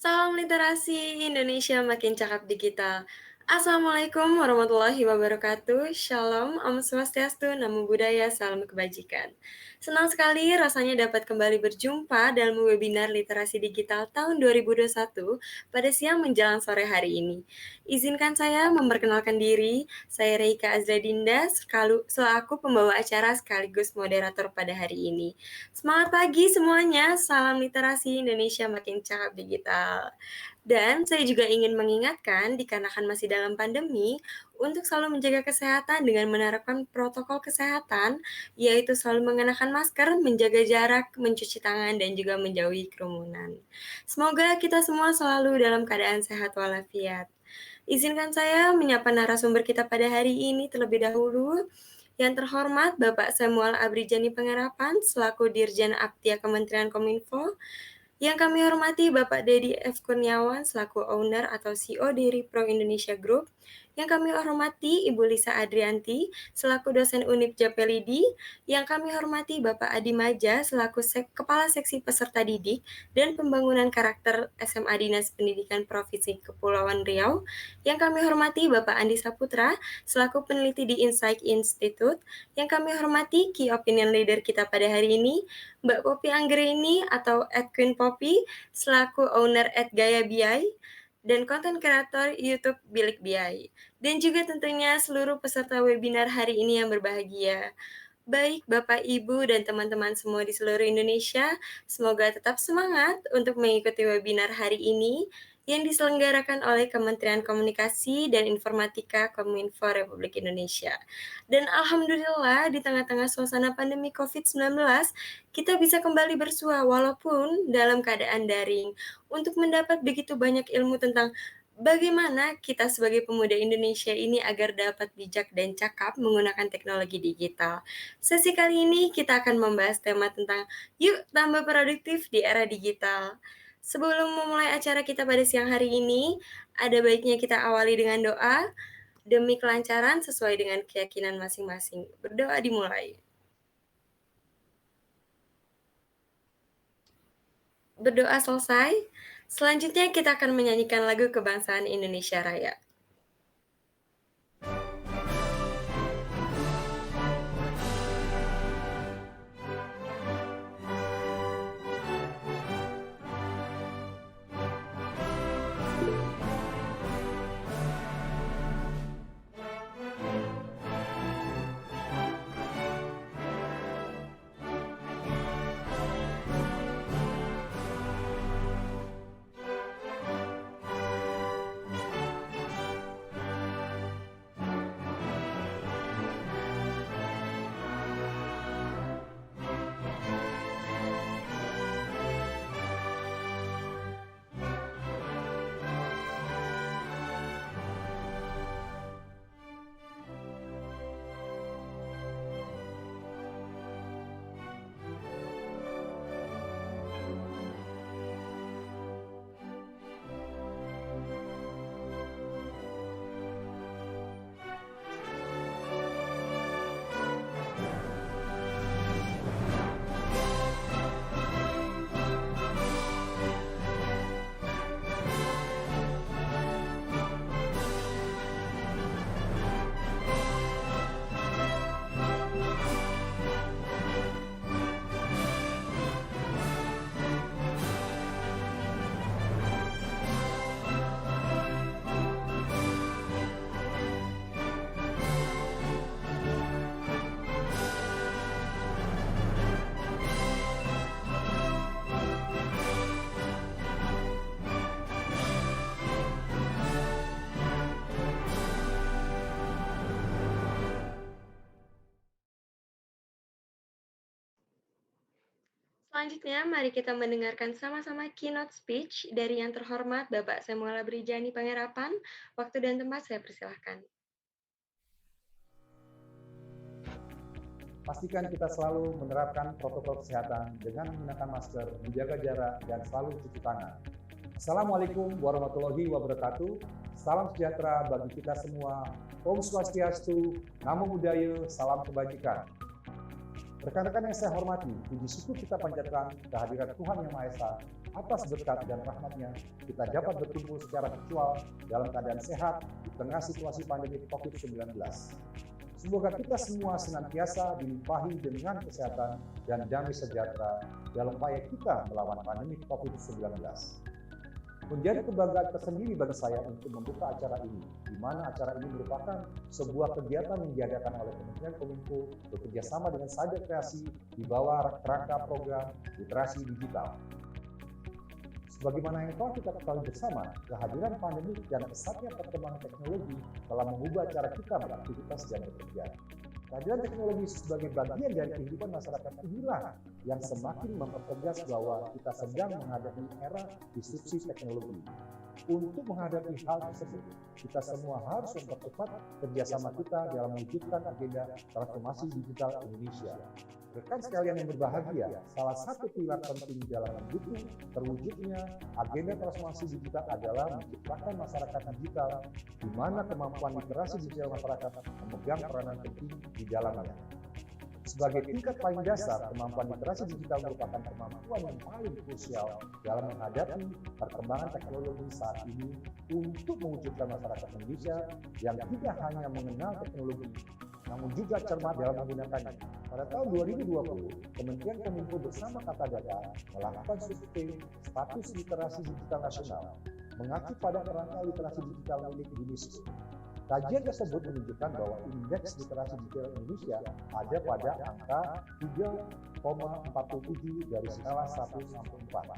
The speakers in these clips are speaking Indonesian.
Salam literasi Indonesia makin cakap digital. Assalamualaikum warahmatullahi wabarakatuh. Shalom, Om Swastiastu, Namo Buddhaya, Salam Kebajikan. Senang sekali rasanya dapat kembali berjumpa dalam webinar literasi digital tahun 2021 pada siang menjelang sore hari ini. Izinkan saya memperkenalkan diri, saya Reika Azradinda, selaku pembawa acara sekaligus moderator pada hari ini. Semangat pagi semuanya, salam literasi Indonesia makin cakap digital. Dan saya juga ingin mengingatkan, dikarenakan masih dalam pandemi, untuk selalu menjaga kesehatan dengan menerapkan protokol kesehatan, yaitu selalu mengenakan masker, menjaga jarak, mencuci tangan, dan juga menjauhi kerumunan. Semoga kita semua selalu dalam keadaan sehat walafiat. Izinkan saya menyapa narasumber kita pada hari ini terlebih dahulu. Yang terhormat Bapak Samuel Abrijani Pangerapan selaku Dirjen Aptia Kementerian Kominfo, yang kami hormati Bapak Dedi F. Kurniawan selaku owner atau CEO dari Pro Indonesia Group. Yang kami hormati Ibu Lisa Adrianti selaku dosen Unip Japelidi. Yang kami hormati Bapak Adi Maja selaku Kepala Seksi Peserta Didik dan Pembangunan Karakter SMA Dinas Pendidikan Provinsi Kepulauan Riau. Yang kami hormati Bapak Andi Saputra selaku peneliti di Insight Institute. Yang kami hormati Key Opinion Leader kita pada hari ini, Mbak Poppy Anggreni atau @Queen Poppy selaku owner @Gaya BI dan konten kreator YouTube Bilik BI. Dan juga tentunya seluruh peserta webinar hari ini yang berbahagia. Baik Bapak, Ibu, dan teman-teman semua di seluruh Indonesia, semoga tetap semangat untuk mengikuti webinar hari ini yang diselenggarakan oleh Kementerian Komunikasi dan Informatika Kominfo Republik Indonesia. Dan Alhamdulillah di tengah-tengah suasana pandemi COVID-19, kita bisa kembali bersua walaupun dalam keadaan daring untuk mendapat begitu banyak ilmu tentang bagaimana kita sebagai pemuda Indonesia ini agar dapat bijak dan cakap menggunakan teknologi digital. Sesi kali ini kita akan membahas tema tentang yuk tambah produktif di era digital. Sebelum memulai acara kita pada siang hari ini, ada baiknya kita awali dengan doa demi kelancaran sesuai dengan keyakinan masing-masing. Berdoa dimulai. Berdoa selesai, selanjutnya kita akan menyanyikan lagu kebangsaan Indonesia Raya. Selanjutnya, mari kita mendengarkan sama-sama keynote speech dari yang terhormat Bapak Samuel Abrijani Pangerapan. Waktu dan tempat saya persilahkan. Pastikan kita selalu menerapkan protokol kesehatan dengan menggunakan masker, menjaga jarak, dan selalu cuci tangan. Assalamualaikum warahmatullahi wabarakatuh. Salam sejahtera bagi kita semua. Om Swastiastu, Namo Buddhaya, Salam Kebajikan. Rekan-rekan yang saya hormati, puji syukur kita panjatkan kehadiran Tuhan Yang Maha Esa atas berkat dan rahmat-Nya kita dapat berkumpul secara virtual dalam keadaan sehat di tengah situasi pandemi COVID-19. Semoga kita semua senantiasa dilimpahi dengan kesehatan dan damai sejahtera dalam upaya kita melawan pandemi COVID-19. Menjadi kebanggaan tersendiri bagi saya untuk membuka acara ini, di mana acara ini merupakan sebuah kegiatan yang diadakan oleh Kementerian Kominfo bekerjasama dengan Cyber Kreasi di bawah kerangka program literasi digital. Sebagaimana yang telah kita ketahui bersama, kehadiran pandemi dan pesatnya perkembangan teknologi telah mengubah cara kita beraktivitas dan bekerja. Kehadiran teknologi sebagai bagian dari kehidupan masyarakat inilah yang semakin mempertegas bahwa kita sedang menghadapi era disrupsi teknologi. Untuk menghadapi hal tersebut, kita semua harus mempercepat kerjasama kita dalam mewujudkan agenda transformasi digital Indonesia. Rekan sekalian yang berbahagia, salah satu pilar penting dalam mendukung terwujudnya agenda transformasi digital adalah menciptakan masyarakat digital di mana kemampuan literasi digital masyarakat memegang peranan penting di dalamnya. Sebagai tingkat paling dasar, kemampuan literasi digital merupakan kemampuan yang paling krusial dalam menghadapi perkembangan teknologi saat ini untuk mewujudkan masyarakat Indonesia yang tidak hanya mengenal teknologi, namun juga cermat dalam menggunakannya. Pada tahun 2020, Kementerian Kominfo bersama Kata Data melakukan survei status literasi digital nasional mengacu pada kerangka literasi digital milik UNESCO. Kajian tersebut menunjukkan bahwa indeks literasi digital Indonesia ada pada angka 3,47 dari skala 1 sampai 4.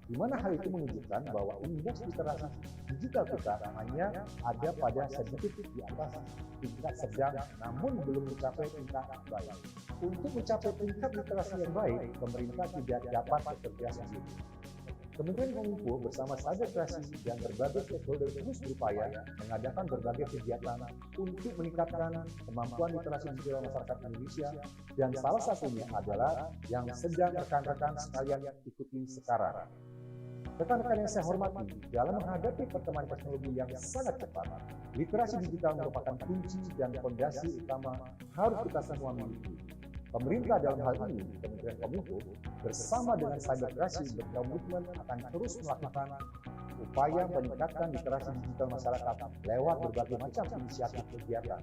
Di mana hal itu menunjukkan bahwa indeks literasi digital kita hanya ada pada sedikit di atas tingkat sedang, namun belum mencapai tingkat baik. Untuk mencapai tingkat literasi yang baik, pemerintah tidak dapat bekerja sendiri. Kementerian Kominfo bersama Cyber Kreasi dan berbagai stakeholder terus berupaya mengadakan berbagai kegiatan untuk meningkatkan kemampuan literasi digital masyarakat Indonesia, dan salah satunya adalah yang sedang rekan-rekan sekalian ikuti sekarang. Rekan-rekan yang saya hormati, dalam menghadapi perkembangan teknologi yang sangat cepat, literasi digital merupakan kunci dan fondasi utama harus kita semua miliki. Pemerintah dalam hal ini, Kementerian Kominfo, bersama dengan Cyber Kreasi berkomitmen akan terus melakukan upaya meningkatkan literasi digital masyarakat lewat berbagai macam inisiatif kegiatan.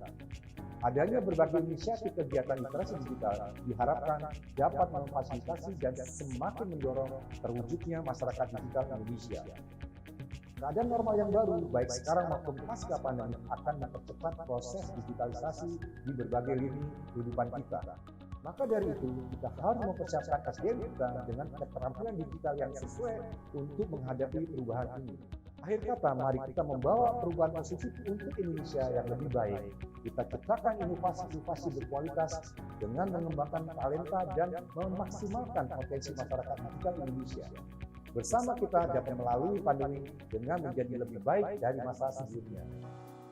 Adanya berbagai inisiatif kegiatan literasi digital diharapkan dapat memfasilitasi dan semakin mendorong terwujudnya masyarakat digital Indonesia. Keadaan normal yang baru, baik sekarang maupun pasca pandemi, akan mempercepat proses digitalisasi di berbagai lini kehidupan kita. Maka dari itu, kita harus mempersiapkan SDM kita dengan keterampilan digital yang sesuai untuk menghadapi perubahan ini. Akhir kata, mari kita membawa perubahan positif untuk Indonesia yang lebih baik. Kita ciptakan inovasi-inovasi berkualitas dengan mengembangkan talenta dan memaksimalkan potensi masyarakat digital Indonesia. Bersama kita dapat melalui pandemi dengan menjadi lebih baik dari masa sebelumnya.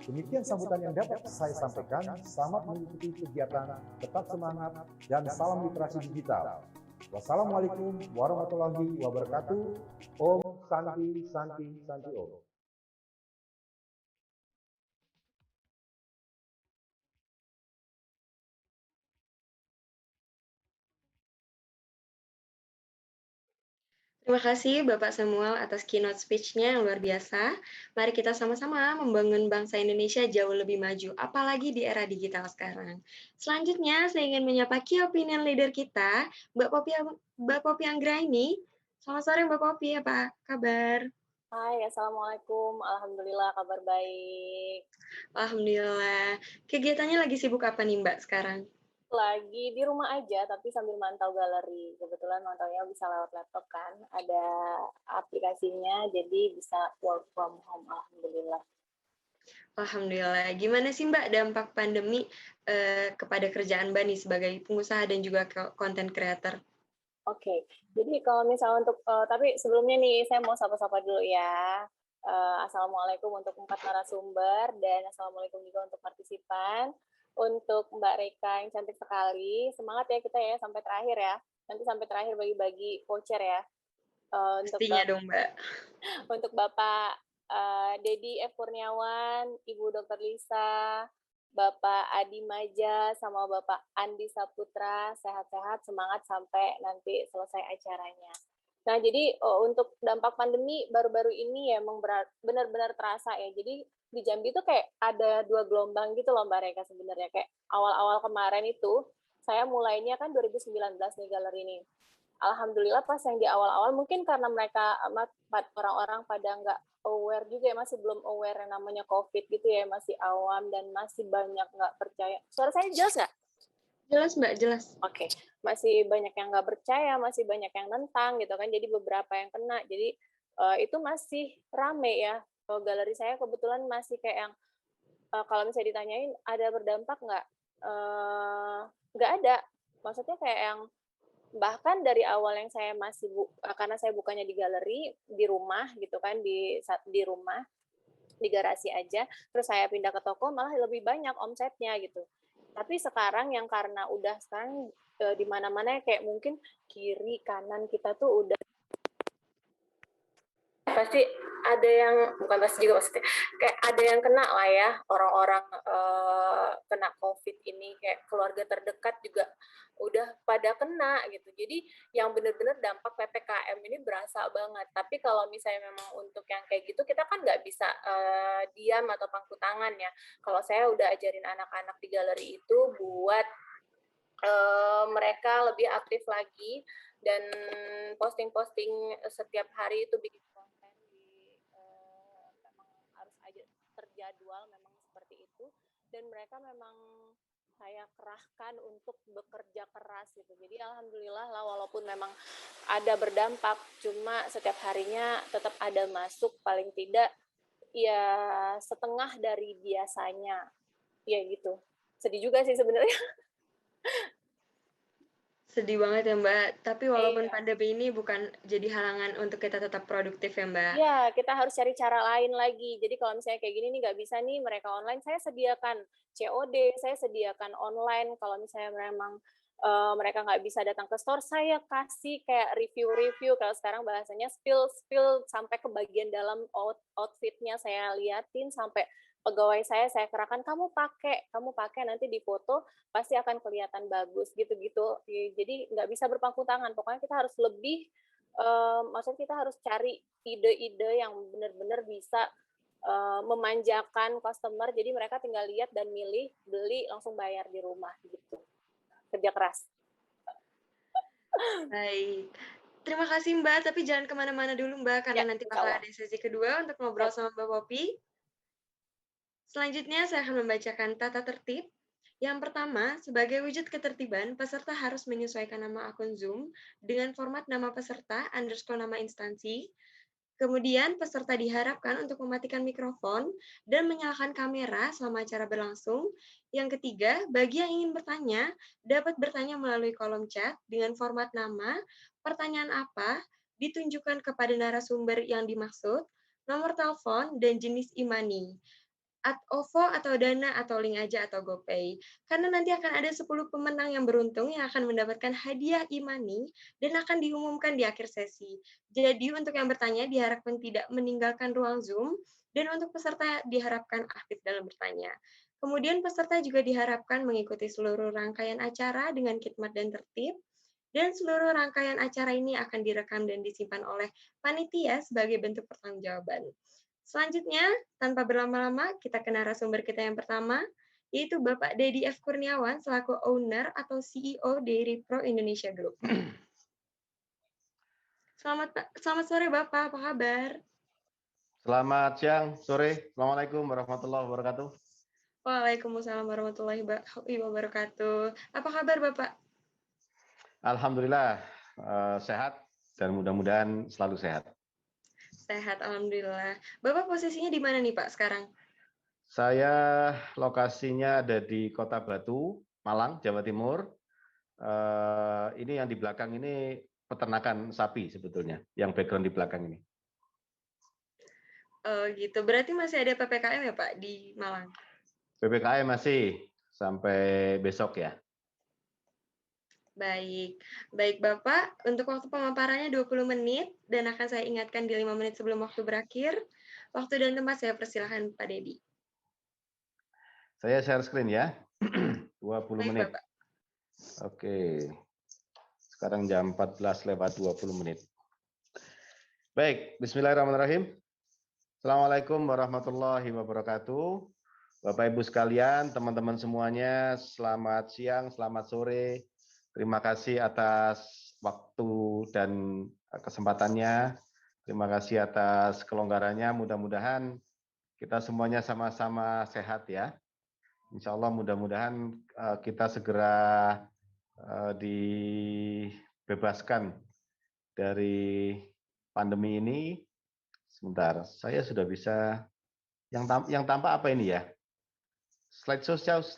Demikian sambutan yang dapat saya sampaikan. Selamat mengikuti kegiatan, tetap semangat, dan salam literasi digital. Wassalamualaikum warahmatullahi wabarakatuh. Om Santi Santi Santi Om. Terima kasih Bapak Samuel atas keynote speech-nya yang luar biasa. Mari kita sama-sama membangun bangsa Indonesia jauh lebih maju, apalagi di era digital sekarang. Selanjutnya, saya ingin menyapa key opinion leader kita, Mbak Popi Anggraini. Selamat sore Mbak Popi, apa kabar? Hai, Assalamualaikum. Alhamdulillah, kabar baik. Alhamdulillah. Kegiatannya lagi sibuk apa nih Mbak sekarang? Lagi di rumah aja, tapi sambil mantau galeri. Kebetulan mantaunya bisa lewat laptop kan. Ada aplikasinya, jadi bisa work from home. Alhamdulillah. Alhamdulillah. Gimana sih Mbak dampak pandemi kepada kerjaan Mbak nih sebagai pengusaha dan juga content creator? Oke, jadi kalau misalnya untuk, tapi sebelumnya nih, saya mau sapa-sapa dulu ya. Assalamualaikum untuk 4 narasumber, dan Assalamualaikum juga untuk partisipan. Untuk Mbak Reka yang cantik sekali, semangat ya kita ya sampai terakhir ya. Nanti sampai terakhir bagi-bagi voucher ya. Pastinya dong Mbak. Untuk Bapak Dedi F. Kurniawan, Ibu Dr. Lisa, Bapak Adi Maja sama Bapak Andi Saputra. Sehat-sehat, semangat sampai nanti selesai acaranya. Nah, jadi untuk dampak pandemi baru-baru ini ya emang benar-benar terasa ya. Jadi di Jambi itu kayak ada 2 gelombang gitu loh Mbak Reka sebenarnya. Kayak awal-awal kemarin itu, saya mulainya kan 2019 nih galeri ini. Alhamdulillah pas yang di awal-awal mungkin karena mereka orang-orang pada nggak aware juga ya, masih belum aware yang namanya COVID gitu ya, masih awam dan masih banyak nggak percaya. Suara saya jelas nggak? Jelas, Mbak, jelas. Oke, masih banyak yang nggak percaya, masih banyak yang nentang gitu kan, jadi beberapa yang kena. Jadi itu masih rame ya. Kalau galeri saya kebetulan masih kayak yang kalau misalnya ditanyain ada berdampak nggak? Nggak ada. Maksudnya kayak yang bahkan dari awal yang saya masih karena saya bukannya di galeri di rumah gitu kan di rumah di garasi aja terus saya pindah ke toko malah lebih banyak omsetnya gitu tapi sekarang yang karena udah sekarang di mana-mana kayak mungkin kiri kanan kita tuh udah pasti ada yang bukan pasti juga maksudnya kayak ada yang kena lah ya orang-orang kena COVID ini kayak keluarga terdekat juga udah pada kena gitu jadi yang benar-benar dampak PPKM ini berasa banget tapi kalau misalnya memang untuk yang kayak gitu kita kan nggak bisa diam atau pangku tangan ya kalau saya udah ajarin anak-anak di galeri itu buat mereka lebih aktif lagi dan posting-posting setiap hari itu bikin konten di memang harus aja terjadwal memang seperti itu dan mereka memang saya kerahkan untuk bekerja keras gitu jadi alhamdulillah lah walaupun memang ada berdampak cuma setiap harinya tetap ada masuk paling tidak ya setengah dari biasanya ya gitu sedih juga sih sebenarnya. Sedih banget ya, Mbak. Tapi walaupun Iya. pandemi ini bukan jadi halangan untuk kita tetap produktif ya, Mbak. Ya, kita harus cari cara lain lagi. Jadi kalau misalnya kayak gini nih nggak bisa nih mereka online, saya sediakan COD, saya sediakan online. Kalau misalnya memang mereka nggak bisa datang ke store, saya kasih kayak review-review. Kalau sekarang bahasanya spill sampai ke bagian dalam outfitnya saya liatin sampai pegawai saya kerahkan kamu pakai nanti di foto pasti akan kelihatan bagus gitu-gitu. Jadi nggak bisa berpangku tangan. Pokoknya kita harus lebih maksudnya kita harus cari ide-ide yang benar-benar bisa memanjakan customer jadi mereka tinggal lihat dan milih beli langsung bayar di rumah gitu kerja keras. Baik. Terima kasih, Mbak. Tapi jangan kemana-mana dulu, Mbak, karena Ya, nanti insya bakal Allah. ada sesi kedua untuk ngobrol sama Mbak Popi. Selanjutnya, saya akan membacakan tata tertib. Yang pertama, sebagai wujud ketertiban, peserta harus menyesuaikan nama akun Zoom dengan format nama peserta _ nama instansi. Kemudian, peserta diharapkan untuk mematikan mikrofon dan menyalakan kamera selama acara berlangsung. Yang ketiga, bagi yang ingin bertanya, dapat bertanya melalui kolom chat dengan format nama, pertanyaan apa, ditunjukkan kepada narasumber yang dimaksud, nomor telepon, dan jenis e-money. OVO atau Dana atau link aja atau GoPay. Karena nanti akan ada 10 pemenang yang beruntung yang akan mendapatkan hadiah e-money dan akan diumumkan di akhir sesi. Jadi untuk yang bertanya diharapkan tidak meninggalkan ruang Zoom dan untuk peserta diharapkan aktif dalam bertanya. Kemudian peserta juga diharapkan mengikuti seluruh rangkaian acara dengan khidmat dan tertib. Dan seluruh rangkaian acara ini akan direkam dan disimpan oleh panitia sebagai bentuk pertanggungjawaban. Selanjutnya, tanpa berlama-lama, kita ke narasumber kita yang pertama, yaitu Bapak Dedi F. Kurniawan selaku owner atau CEO dari Pro Indonesia Group. Selamat sore Bapak, apa kabar? Selamat siang, sore. Assalamualaikum warahmatullahi wabarakatuh. Waalaikumsalam warahmatullahi wabarakatuh. Apa kabar Bapak? Alhamdulillah sehat dan mudah-mudahan selalu sehat. Sehat, alhamdulillah. Bapak posisinya di mana nih Pak sekarang? Saya lokasinya ada di Kota Batu, Malang, Jawa Timur. Ini yang di belakang ini peternakan sapi sebetulnya, yang background di belakang ini. Oh gitu, berarti masih ada PPKM ya Pak di Malang? PPKM masih sampai besok ya. Baik, baik Bapak, untuk waktu pemaparannya 20 menit, dan akan saya ingatkan di 5 menit sebelum waktu berakhir. Waktu dan tempat saya persilahkan Pak Dedi. Saya share screen ya. 20 Baik, menit. Bapak. Oke. Sekarang jam 14:20 menit. Baik, bismillahirrahmanirrahim. Assalamualaikum warahmatullahi wabarakatuh. Bapak Ibu sekalian, teman-teman semuanya, selamat siang, selamat sore. Terima kasih atas waktu dan kesempatannya. Terima kasih atas kelonggarannya. Mudah-mudahan kita semuanya sama-sama sehat ya. Insya Allah mudah-mudahan kita segera dibebaskan dari pandemi ini. Sebentar, saya sudah bisa. Yang tampak apa ini ya? Slideshow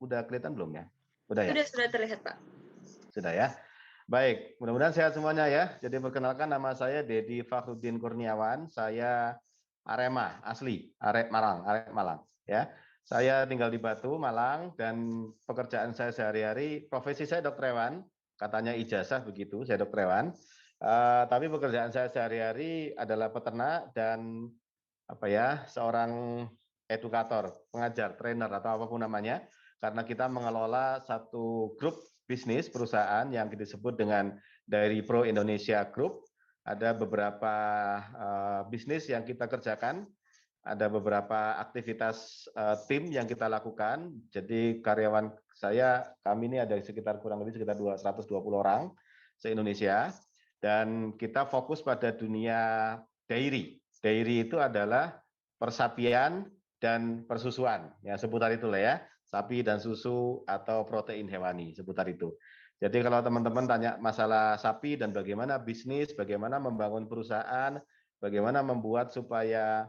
udah kelihatan belum ya? Udah ya? Sudah terlihat, Pak. Sudah ya. Baik, mudah-mudahan sehat semuanya ya. Jadi perkenalkan, nama saya Dedi Fakhruddin Kurniawan. Saya Arema asli, Arek Malang ya. Saya tinggal di Batu, Malang, dan pekerjaan saya sehari-hari, profesi saya dokter hewan, katanya ijazah begitu, saya dokter hewan. Tapi pekerjaan saya sehari-hari adalah peternak dan seorang edukator, pengajar, trainer atau apapun namanya, karena kita mengelola satu grup bisnis perusahaan yang disebut dengan Dairy Pro Indonesia Group. Ada beberapa bisnis yang kita kerjakan, ada beberapa aktivitas tim yang kita lakukan. Jadi karyawan kami ini ada kurang lebih sekitar 220 orang se-Indonesia, dan kita fokus pada dunia dairy. Dairy itu adalah persapian dan persusuan, ya seputar itulah ya, sapi dan susu atau protein hewani, seputar itu. Jadi kalau teman-teman tanya masalah sapi dan bagaimana bisnis, bagaimana membangun perusahaan, bagaimana membuat supaya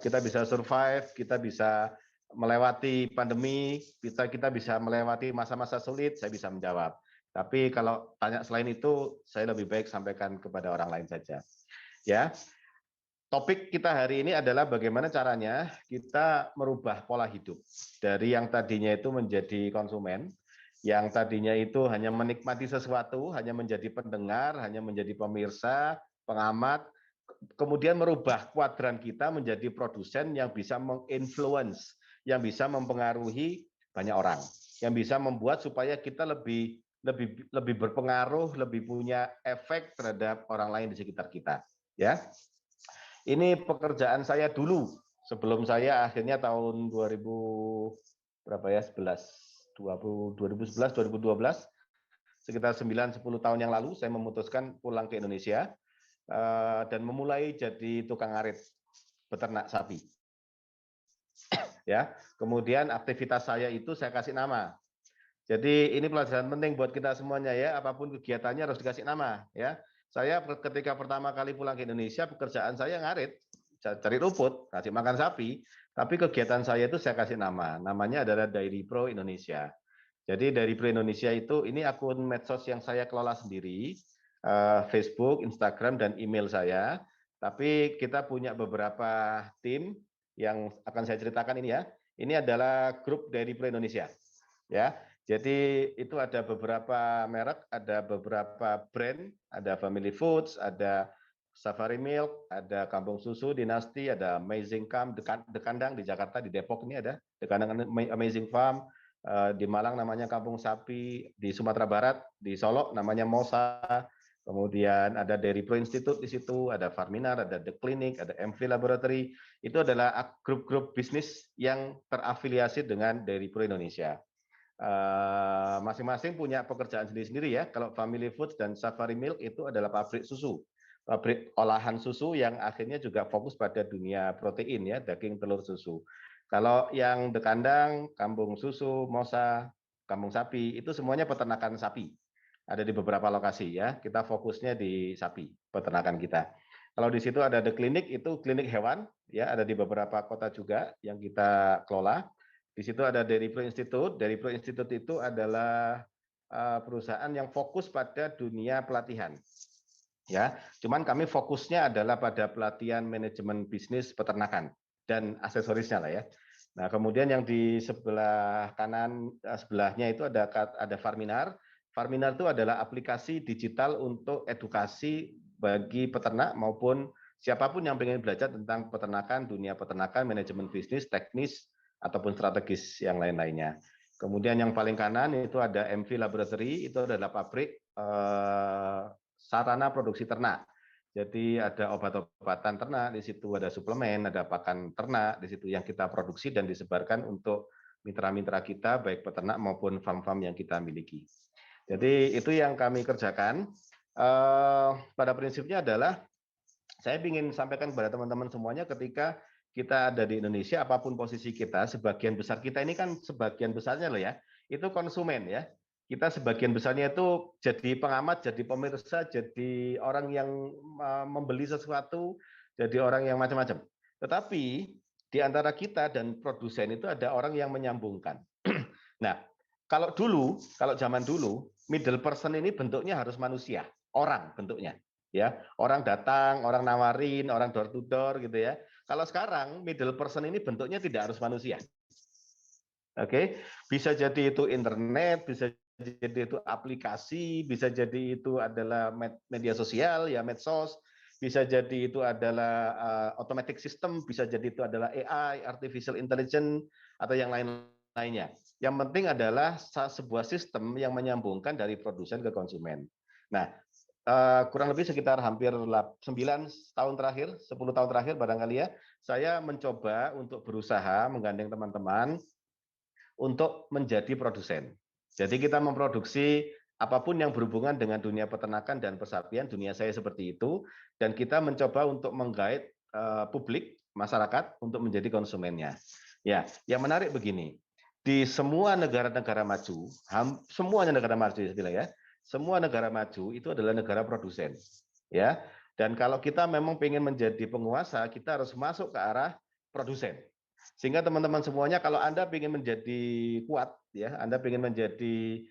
kita bisa survive, kita bisa melewati pandemi, kita bisa melewati masa-masa sulit, saya bisa menjawab. Tapi kalau tanya selain itu, saya lebih baik sampaikan kepada orang lain saja. Ya, topik kita hari ini adalah bagaimana caranya kita merubah pola hidup dari yang tadinya itu menjadi konsumen, yang tadinya itu hanya menikmati sesuatu, hanya menjadi pendengar, hanya menjadi pemirsa, pengamat, kemudian merubah kuadran kita menjadi produsen yang bisa menginfluence, yang bisa mempengaruhi banyak orang, yang bisa membuat supaya kita lebih berpengaruh, lebih punya efek terhadap orang lain di sekitar kita. Ya, ini pekerjaan saya dulu sebelum saya akhirnya tahun 2011, 2012, sekitar 9-10 tahun yang lalu saya memutuskan pulang ke Indonesia dan memulai jadi tukang arit beternak sapi. Ya, kemudian aktivitas saya itu saya kasih nama. Jadi ini pelajaran penting buat kita semuanya ya, apapun kegiatannya harus dikasih nama ya. Saya ketika pertama kali pulang ke Indonesia, pekerjaan saya ngarit, cari rumput, kasih makan sapi, tapi kegiatan saya itu saya kasih nama. Namanya adalah Dairy Pro Indonesia. Jadi Dairy Pro Indonesia itu ini akun medsos yang saya kelola sendiri, Facebook, Instagram, dan email saya. Tapi kita punya beberapa tim yang akan saya ceritakan ini ya. Ini adalah grup Dairy Pro Indonesia. Ya, jadi itu ada beberapa merek, ada beberapa brand, ada Family Foods, ada Safari Milk, ada Kampung Susu Dinasti, ada Amazing Farm, The Kandang di Jakarta, di Depok ini ada The Kandang Amazing Farm, di Malang namanya Kampung Sapi, di Sumatera Barat, di Solo namanya Mosa, kemudian ada Dairy Pro Institute di situ, ada Farminar, ada The Clinic, ada MV Laboratory. Itu adalah grup-grup bisnis yang terafiliasi dengan Dairy Pro Indonesia. Masing-masing punya pekerjaan sendiri-sendiri ya. Kalau Family Foods dan Safari Milk itu adalah pabrik susu, pabrik olahan susu yang akhirnya juga fokus pada dunia protein ya, daging, telur, susu. Kalau yang The Kandang, Kampung Susu, Mosa, Kampung Sapi, itu semuanya peternakan sapi. Ada di beberapa lokasi ya. Kita fokusnya di sapi, peternakan kita. Kalau di situ ada The Clinic, itu klinik hewan ya, ada di beberapa kota juga yang kita kelola. Di situ ada Dairy Pro Institute. Dairy Pro Institute itu adalah perusahaan yang fokus pada dunia pelatihan. Ya, cuman kami fokusnya adalah pada pelatihan manajemen bisnis peternakan dan aksesorisnya lah ya. Nah, kemudian yang di sebelah kanan sebelahnya itu ada Farminar. Farminar itu adalah aplikasi digital untuk edukasi bagi peternak maupun Siapapun yang pengen belajar tentang peternakan, dunia peternakan, manajemen bisnis, teknis, ataupun strategis yang lain-lainnya. Kemudian yang paling kanan itu ada MV Laboratory, itu adalah pabrik sarana produksi ternak. Jadi ada obat-obatan ternak, di situ ada suplemen, ada pakan ternak, di situ yang kita produksi dan disebarkan untuk mitra-mitra kita, baik peternak maupun farm-farm yang kita miliki. Jadi itu yang kami kerjakan. Pada prinsipnya adalah saya ingin sampaikan kepada teman-teman semuanya ketika kita ada di Indonesia, apapun posisi kita, sebagian besar kita ini kan sebagian besarnya loh ya, itu konsumen ya. Kita sebagian besarnya itu jadi pengamat, jadi pemirsa, jadi orang yang membeli sesuatu, jadi orang yang macam-macam. Tetapi di antara kita dan produsen itu ada orang yang menyambungkan. Nah, kalau zaman dulu, middle person ini bentuknya harus manusia, orang bentuknya. Ya, orang datang, orang nawarin, orang door to door gitu ya. Kalau sekarang middle person ini bentuknya tidak harus manusia. Oke, bisa jadi itu internet, bisa jadi itu aplikasi, bisa jadi itu adalah media sosial ya, medsos, bisa jadi itu adalah automatic system, bisa jadi itu adalah AI, artificial intelligence atau yang lain-lainnya. Yang penting adalah sebuah sistem yang menyambungkan dari produsen ke konsumen. Nah, kurang lebih sekitar hampir 9 tahun terakhir, 10 tahun terakhir barangkali ya, saya mencoba untuk berusaha menggandeng teman-teman untuk menjadi produsen. Jadi kita memproduksi apapun yang berhubungan dengan dunia peternakan dan persapian, dunia saya seperti itu, dan kita mencoba untuk menggait publik, masyarakat untuk menjadi konsumennya. Ya, yang menarik begini, di semua negara-negara maju, semuanya negara maju ya, semua negara maju itu adalah negara produsen, ya. Dan kalau kita memang ingin menjadi penguasa, kita harus masuk ke arah produsen. Sehingga teman-teman semuanya, kalau Anda ingin menjadi kuat, ya, Anda ingin menjadi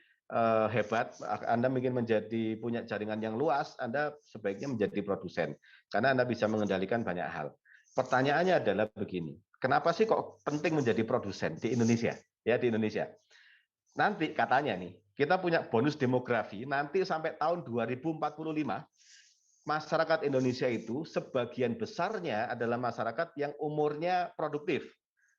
hebat, Anda ingin menjadi punya jaringan yang luas, Anda sebaiknya menjadi produsen, karena Anda bisa mengendalikan banyak hal. Pertanyaannya adalah begini, kenapa sih kok penting menjadi produsen di Indonesia? Ya, di Indonesia. Nanti katanya nih, kita punya bonus demografi, nanti sampai tahun 2045, masyarakat Indonesia itu sebagian besarnya adalah masyarakat yang umurnya produktif.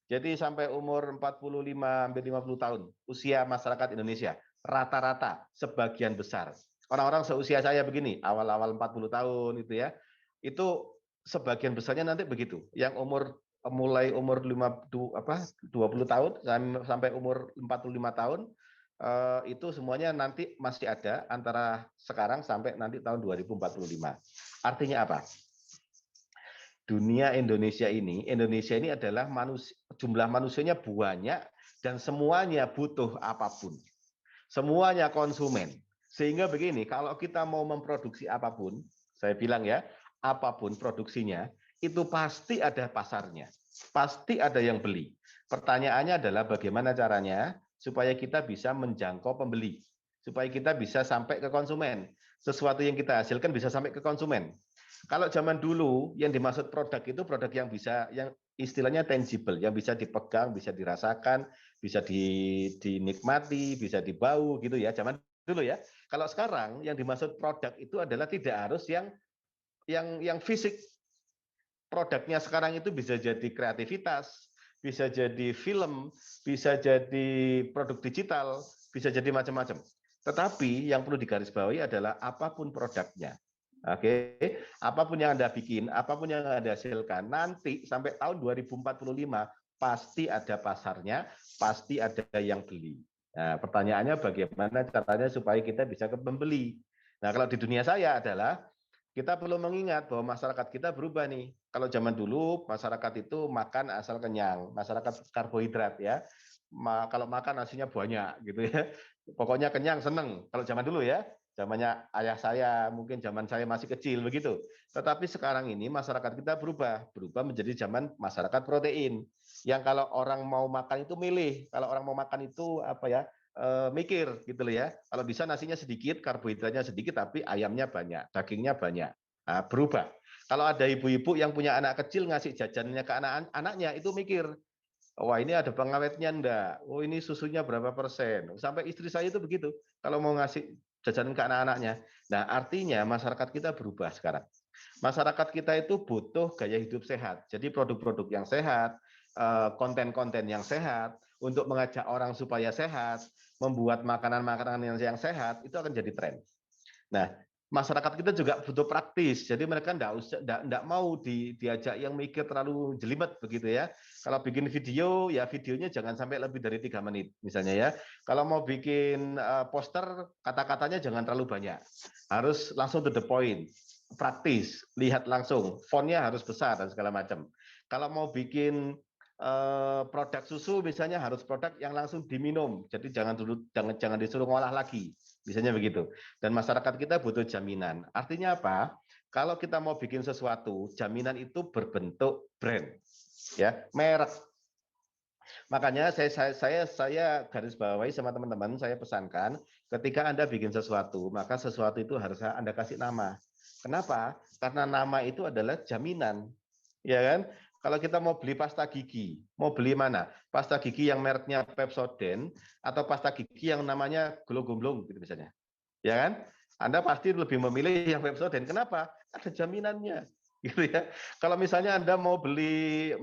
Jadi sampai umur 45-50 tahun, usia masyarakat Indonesia, rata-rata sebagian besar. Orang-orang seusia saya begini, awal-awal 40 tahun itu ya, itu sebagian besarnya nanti begitu. Yang mulai umur 20 tahun sampai umur 45 tahun, itu semuanya nanti masih ada antara sekarang sampai nanti tahun 2045. Artinya apa? Dunia Indonesia ini adalah jumlah manusianya banyak dan semuanya butuh apapun. Semuanya konsumen. Sehingga begini, kalau kita mau memproduksi apapun, saya bilang ya, apapun produksinya, itu pasti ada pasarnya. Pasti ada yang beli. Pertanyaannya adalah bagaimana caranya supaya kita bisa menjangkau pembeli. Supaya kita bisa sampai ke konsumen. Sesuatu yang kita hasilkan bisa sampai ke konsumen. Kalau zaman dulu yang dimaksud produk itu produk yang bisa, yang istilahnya tangible, yang bisa dipegang, bisa dirasakan, bisa dinikmati, bisa dibau gitu ya, zaman dulu ya. Kalau sekarang yang dimaksud produk itu adalah tidak harus yang fisik. Produknya sekarang itu bisa jadi kreativitas, bisa jadi film, bisa jadi produk digital, bisa jadi macam-macam. Tetapi yang perlu digarisbawahi adalah apapun produknya. Oke, apapun yang Anda bikin, apapun yang Anda hasilkan, nanti sampai tahun 2045 pasti ada pasarnya, pasti ada yang beli. Nah, pertanyaannya bagaimana caranya supaya kita bisa ke pembeli. Nah, kalau di dunia saya adalah kita perlu mengingat bahwa masyarakat kita berubah nih. Kalau zaman dulu masyarakat itu makan asal kenyang, masyarakat karbohidrat ya. Kalau makan nasinya banyak gitu ya. Pokoknya kenyang, seneng. Kalau zaman dulu ya, zamannya ayah saya, mungkin zaman saya masih kecil begitu. Tetapi sekarang ini masyarakat kita berubah menjadi zaman masyarakat protein. Yang kalau orang mau makan itu milih, kalau orang mau makan itu apa ya, mikir gitu loh ya. Kalau bisa nasinya sedikit, karbohidratnya sedikit, tapi ayamnya banyak, dagingnya banyak. Nah, berubah. Kalau ada ibu-ibu yang punya anak kecil ngasih jajannya ke anak-anaknya, itu mikir, wah ini ada pengawetnya enggak? Oh ini susunya berapa persen? Sampai istri saya itu begitu. Kalau mau ngasih jajanan ke anak-anaknya. Nah artinya masyarakat kita berubah sekarang. Masyarakat kita itu butuh gaya hidup sehat. Jadi produk-produk yang sehat, konten-konten yang sehat, untuk mengajak orang supaya sehat, membuat makanan-makanan yang sehat, itu akan jadi tren. Nah, masyarakat kita juga butuh praktis. Jadi mereka enggak mau diajak yang mikir terlalu jelimet begitu ya. Kalau bikin video, ya videonya jangan sampai lebih dari 3 menit misalnya ya. Kalau mau bikin poster, kata-katanya jangan terlalu banyak. Harus langsung to the point. Praktis, lihat langsung. Fontnya harus besar dan segala macam. Kalau mau bikin produk susu misalnya harus produk yang langsung diminum. Jadi jangan disuruh ngolah lagi. Misalnya begitu. Dan masyarakat kita butuh jaminan. Artinya apa? Kalau kita mau bikin sesuatu, jaminan itu berbentuk brand, ya, merek. Makanya saya garis bawahi sama teman-teman, saya pesankan, ketika Anda bikin sesuatu, maka sesuatu itu harus Anda kasih nama. Kenapa? Karena nama itu adalah jaminan, ya kan? Kalau kita mau beli pasta gigi, mau beli mana? Pasta gigi yang mereknya Pepsodent atau pasta gigi yang namanya Glow-Gomblong gitu misalnya. Ya kan? Anda pasti lebih memilih yang Pepsodent. Kenapa? Ada jaminannya. Gitu ya. Kalau misalnya Anda mau beli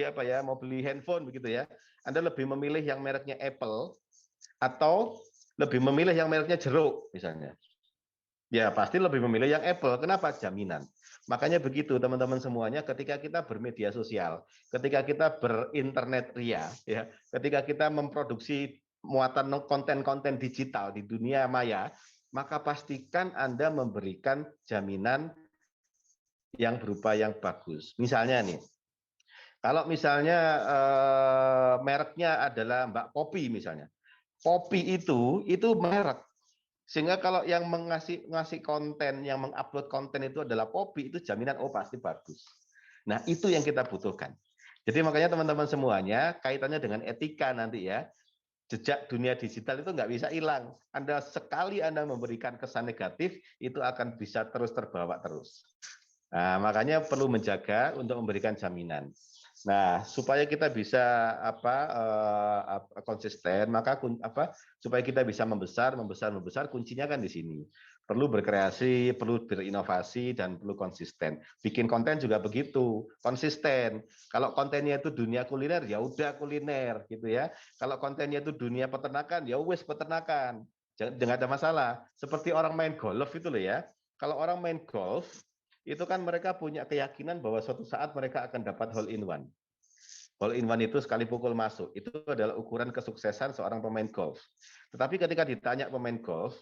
apa ya, mau beli handphone begitu ya. Anda lebih memilih yang mereknya Apple atau lebih memilih yang mereknya jeruk misalnya. Ya, pasti lebih memilih yang Apple. Kenapa? Jaminan. Makanya begitu teman-teman semuanya, ketika kita bermedia sosial, ketika kita berinternet ria, ya, ketika kita memproduksi muatan konten-konten digital di dunia maya, maka pastikan Anda memberikan jaminan yang berupa yang bagus. Misalnya nih, kalau misalnya mereknya adalah Mbak Kopi misalnya, Kopi itu merek. Sehingga kalau yang ngasih konten, yang mengupload konten itu adalah Poppy, itu jaminan oh pasti bagus. Nah, itu yang kita butuhkan. Jadi makanya teman-teman semuanya kaitannya dengan etika nanti ya. Jejak dunia digital itu nggak bisa hilang. Sekali Anda memberikan kesan negatif, itu akan bisa terus terbawa terus. Nah, makanya perlu menjaga untuk memberikan jaminan. Nah, supaya kita bisa konsisten, maka supaya kita bisa membesar, kuncinya kan di sini. Perlu berkreasi, perlu berinovasi, dan perlu konsisten. Bikin konten juga begitu, konsisten. Kalau kontennya itu dunia kuliner, ya udah kuliner, gitu ya. Kalau kontennya itu dunia peternakan, ya wes peternakan. Jangan ada masalah. Seperti orang main golf itu loh ya. Kalau orang main golf, itu kan mereka punya keyakinan bahwa suatu saat mereka akan dapat hole in one. Hole in one itu sekali pukul masuk. Itu adalah ukuran kesuksesan seorang pemain golf. Tetapi ketika ditanya pemain golf,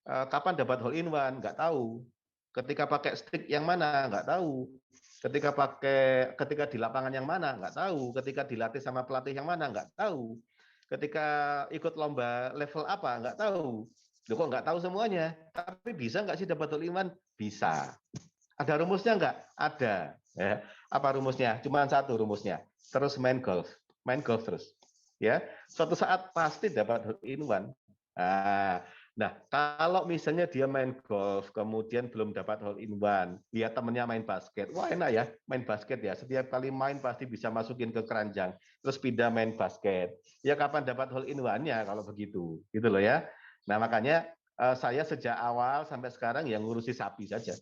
kapan dapat hole in one? Nggak tahu. Ketika pakai stick yang mana? Nggak tahu. Ketika di lapangan yang mana? Nggak tahu. Ketika dilatih sama pelatih yang mana? Nggak tahu. Ketika ikut lomba level apa? Nggak tahu. Loh, kok nggak tahu semuanya? Tapi bisa nggak sih dapat hole in one? Bisa. Ada rumusnya nggak? Ada. Ya. Apa rumusnya? Cuma satu rumusnya. Terus main golf terus. Ya, suatu saat pasti dapat hole in one. Nah, kalau misalnya dia main golf, kemudian belum dapat hole in one, lihat temennya main basket, wah enak ya, main basket ya. Setiap kali main pasti bisa masukin ke keranjang, terus pindah main basket. Ya kapan dapat hole in one-nya kalau begitu, gitu loh ya. Nah makanya saya sejak awal sampai sekarang yang ngurusi sapi saja.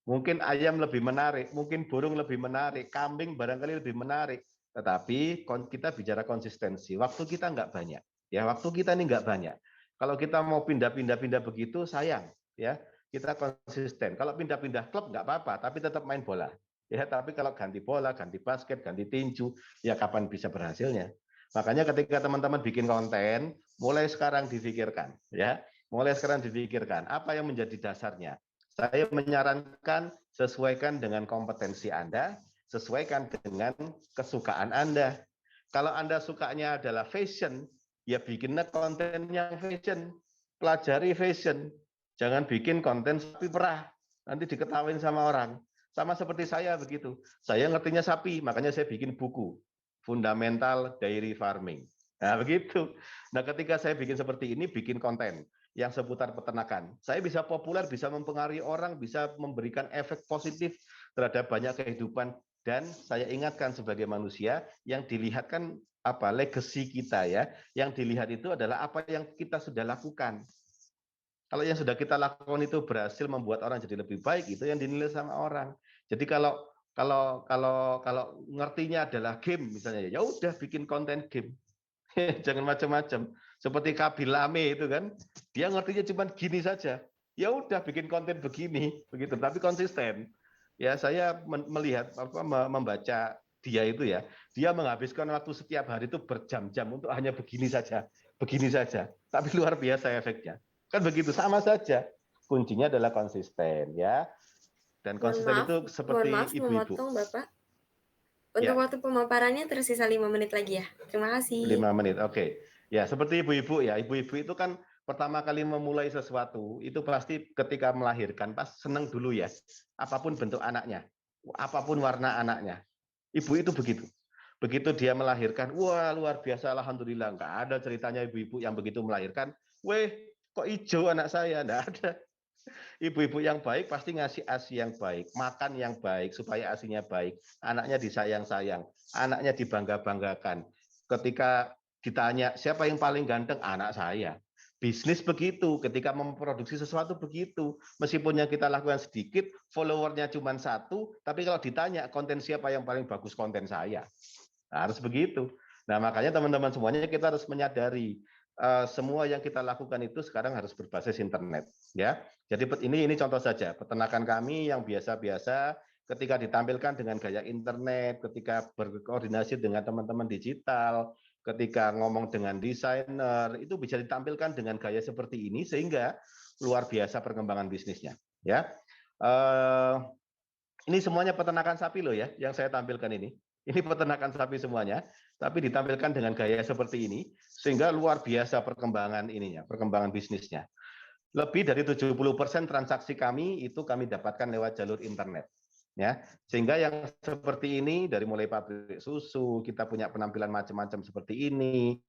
Mungkin ayam lebih menarik, mungkin burung lebih menarik, kambing barangkali lebih menarik. Tetapi kita bicara konsistensi. Waktu kita nggak banyak. Ya, waktu kita ini nggak banyak. Kalau kita mau pindah-pindah begitu, sayang. Ya, kita konsisten. Kalau pindah-pindah klub nggak apa-apa, tapi tetap main bola. Ya, tapi kalau ganti bola, ganti basket, ganti tinju, ya kapan bisa berhasilnya? Makanya ketika teman-teman bikin konten, mulai sekarang difikirkan. Ya, mulai sekarang difikirkan apa yang menjadi dasarnya. Saya menyarankan sesuaikan dengan kompetensi Anda, sesuaikan dengan kesukaan Anda. Kalau Anda sukanya adalah fashion, ya bikinlah konten yang fashion, pelajari fashion. Jangan bikin konten sapi perah, nanti diketawain sama orang. Sama seperti saya begitu. Saya ngertinya sapi, makanya saya bikin buku, Fundamental Dairy Farming. Nah begitu. Nah ketika saya bikin seperti ini, bikin konten yang seputar peternakan. Saya bisa populer, bisa mempengaruhi orang, bisa memberikan efek positif terhadap banyak kehidupan. Dan saya ingatkan sebagai manusia, yang dilihat kan apa legacy kita ya, yang dilihat itu adalah apa yang kita sudah lakukan. Kalau yang sudah kita lakukan itu berhasil membuat orang jadi lebih baik, itu yang dinilai sama orang. Jadi kalau ngertinya adalah game misalnya, ya udah bikin konten game. Jangan macam-macam. Seperti Kabilame itu kan, dia ngertinya cuma gini saja. Ya udah bikin konten begini, begitu. Tapi konsisten. Ya saya melihat membaca dia itu ya, dia menghabiskan waktu setiap hari itu berjam-jam untuk hanya begini saja, begini saja. Tapi luar biasa efeknya. Kan begitu, sama saja. Kuncinya adalah konsisten ya. Dan Mohon konsisten maaf, itu mohon seperti maaf ibu-ibu. memotong Bapak. Untuk Ya, waktu pemaparannya tersisa 5 menit lagi ya. Terima kasih. 5 menit. Oke. Ya, seperti ibu-ibu ya. Ibu-ibu itu kan pertama kali memulai sesuatu, itu pasti ketika melahirkan, pas seneng dulu ya. Apapun bentuk anaknya, apapun warna anaknya. Ibu itu begitu. Begitu dia melahirkan, wah luar biasa, alhamdulillah. Nggak ada ceritanya ibu-ibu yang begitu melahirkan, weh kok hijau anak saya. Nggak ada. Ibu-ibu yang baik pasti ngasih ASI yang baik, makan yang baik supaya ASINya baik, anaknya disayang-sayang, anaknya dibangga-banggakan. Ketika ditanya siapa yang paling ganteng, anak saya. Bisnis begitu, ketika memproduksi sesuatu begitu, meskipun yang kita lakukan sedikit, followernya cuma 1, tapi kalau ditanya konten siapa yang paling bagus, konten saya. Nah, harus begitu. Nah, makanya teman-teman semuanya kita harus menyadari semua yang kita lakukan itu sekarang harus berbasis internet, ya. Jadi ini contoh saja peternakan kami yang biasa-biasa ketika ditampilkan dengan gaya internet, ketika berkoordinasi dengan teman-teman digital, ketika ngomong dengan desainer, itu bisa ditampilkan dengan gaya seperti ini sehingga luar biasa perkembangan bisnisnya, ya. Ini semuanya peternakan sapi loh ya, yang saya tampilkan ini. Ini peternakan sapi semuanya, tapi ditampilkan dengan gaya seperti ini, sehingga luar biasa perkembangan ininya, perkembangan bisnisnya. Lebih dari 70% transaksi kami itu kami dapatkan lewat jalur internet. Ya, sehingga yang seperti ini dari mulai pabrik susu, kita punya penampilan macam-macam seperti ini,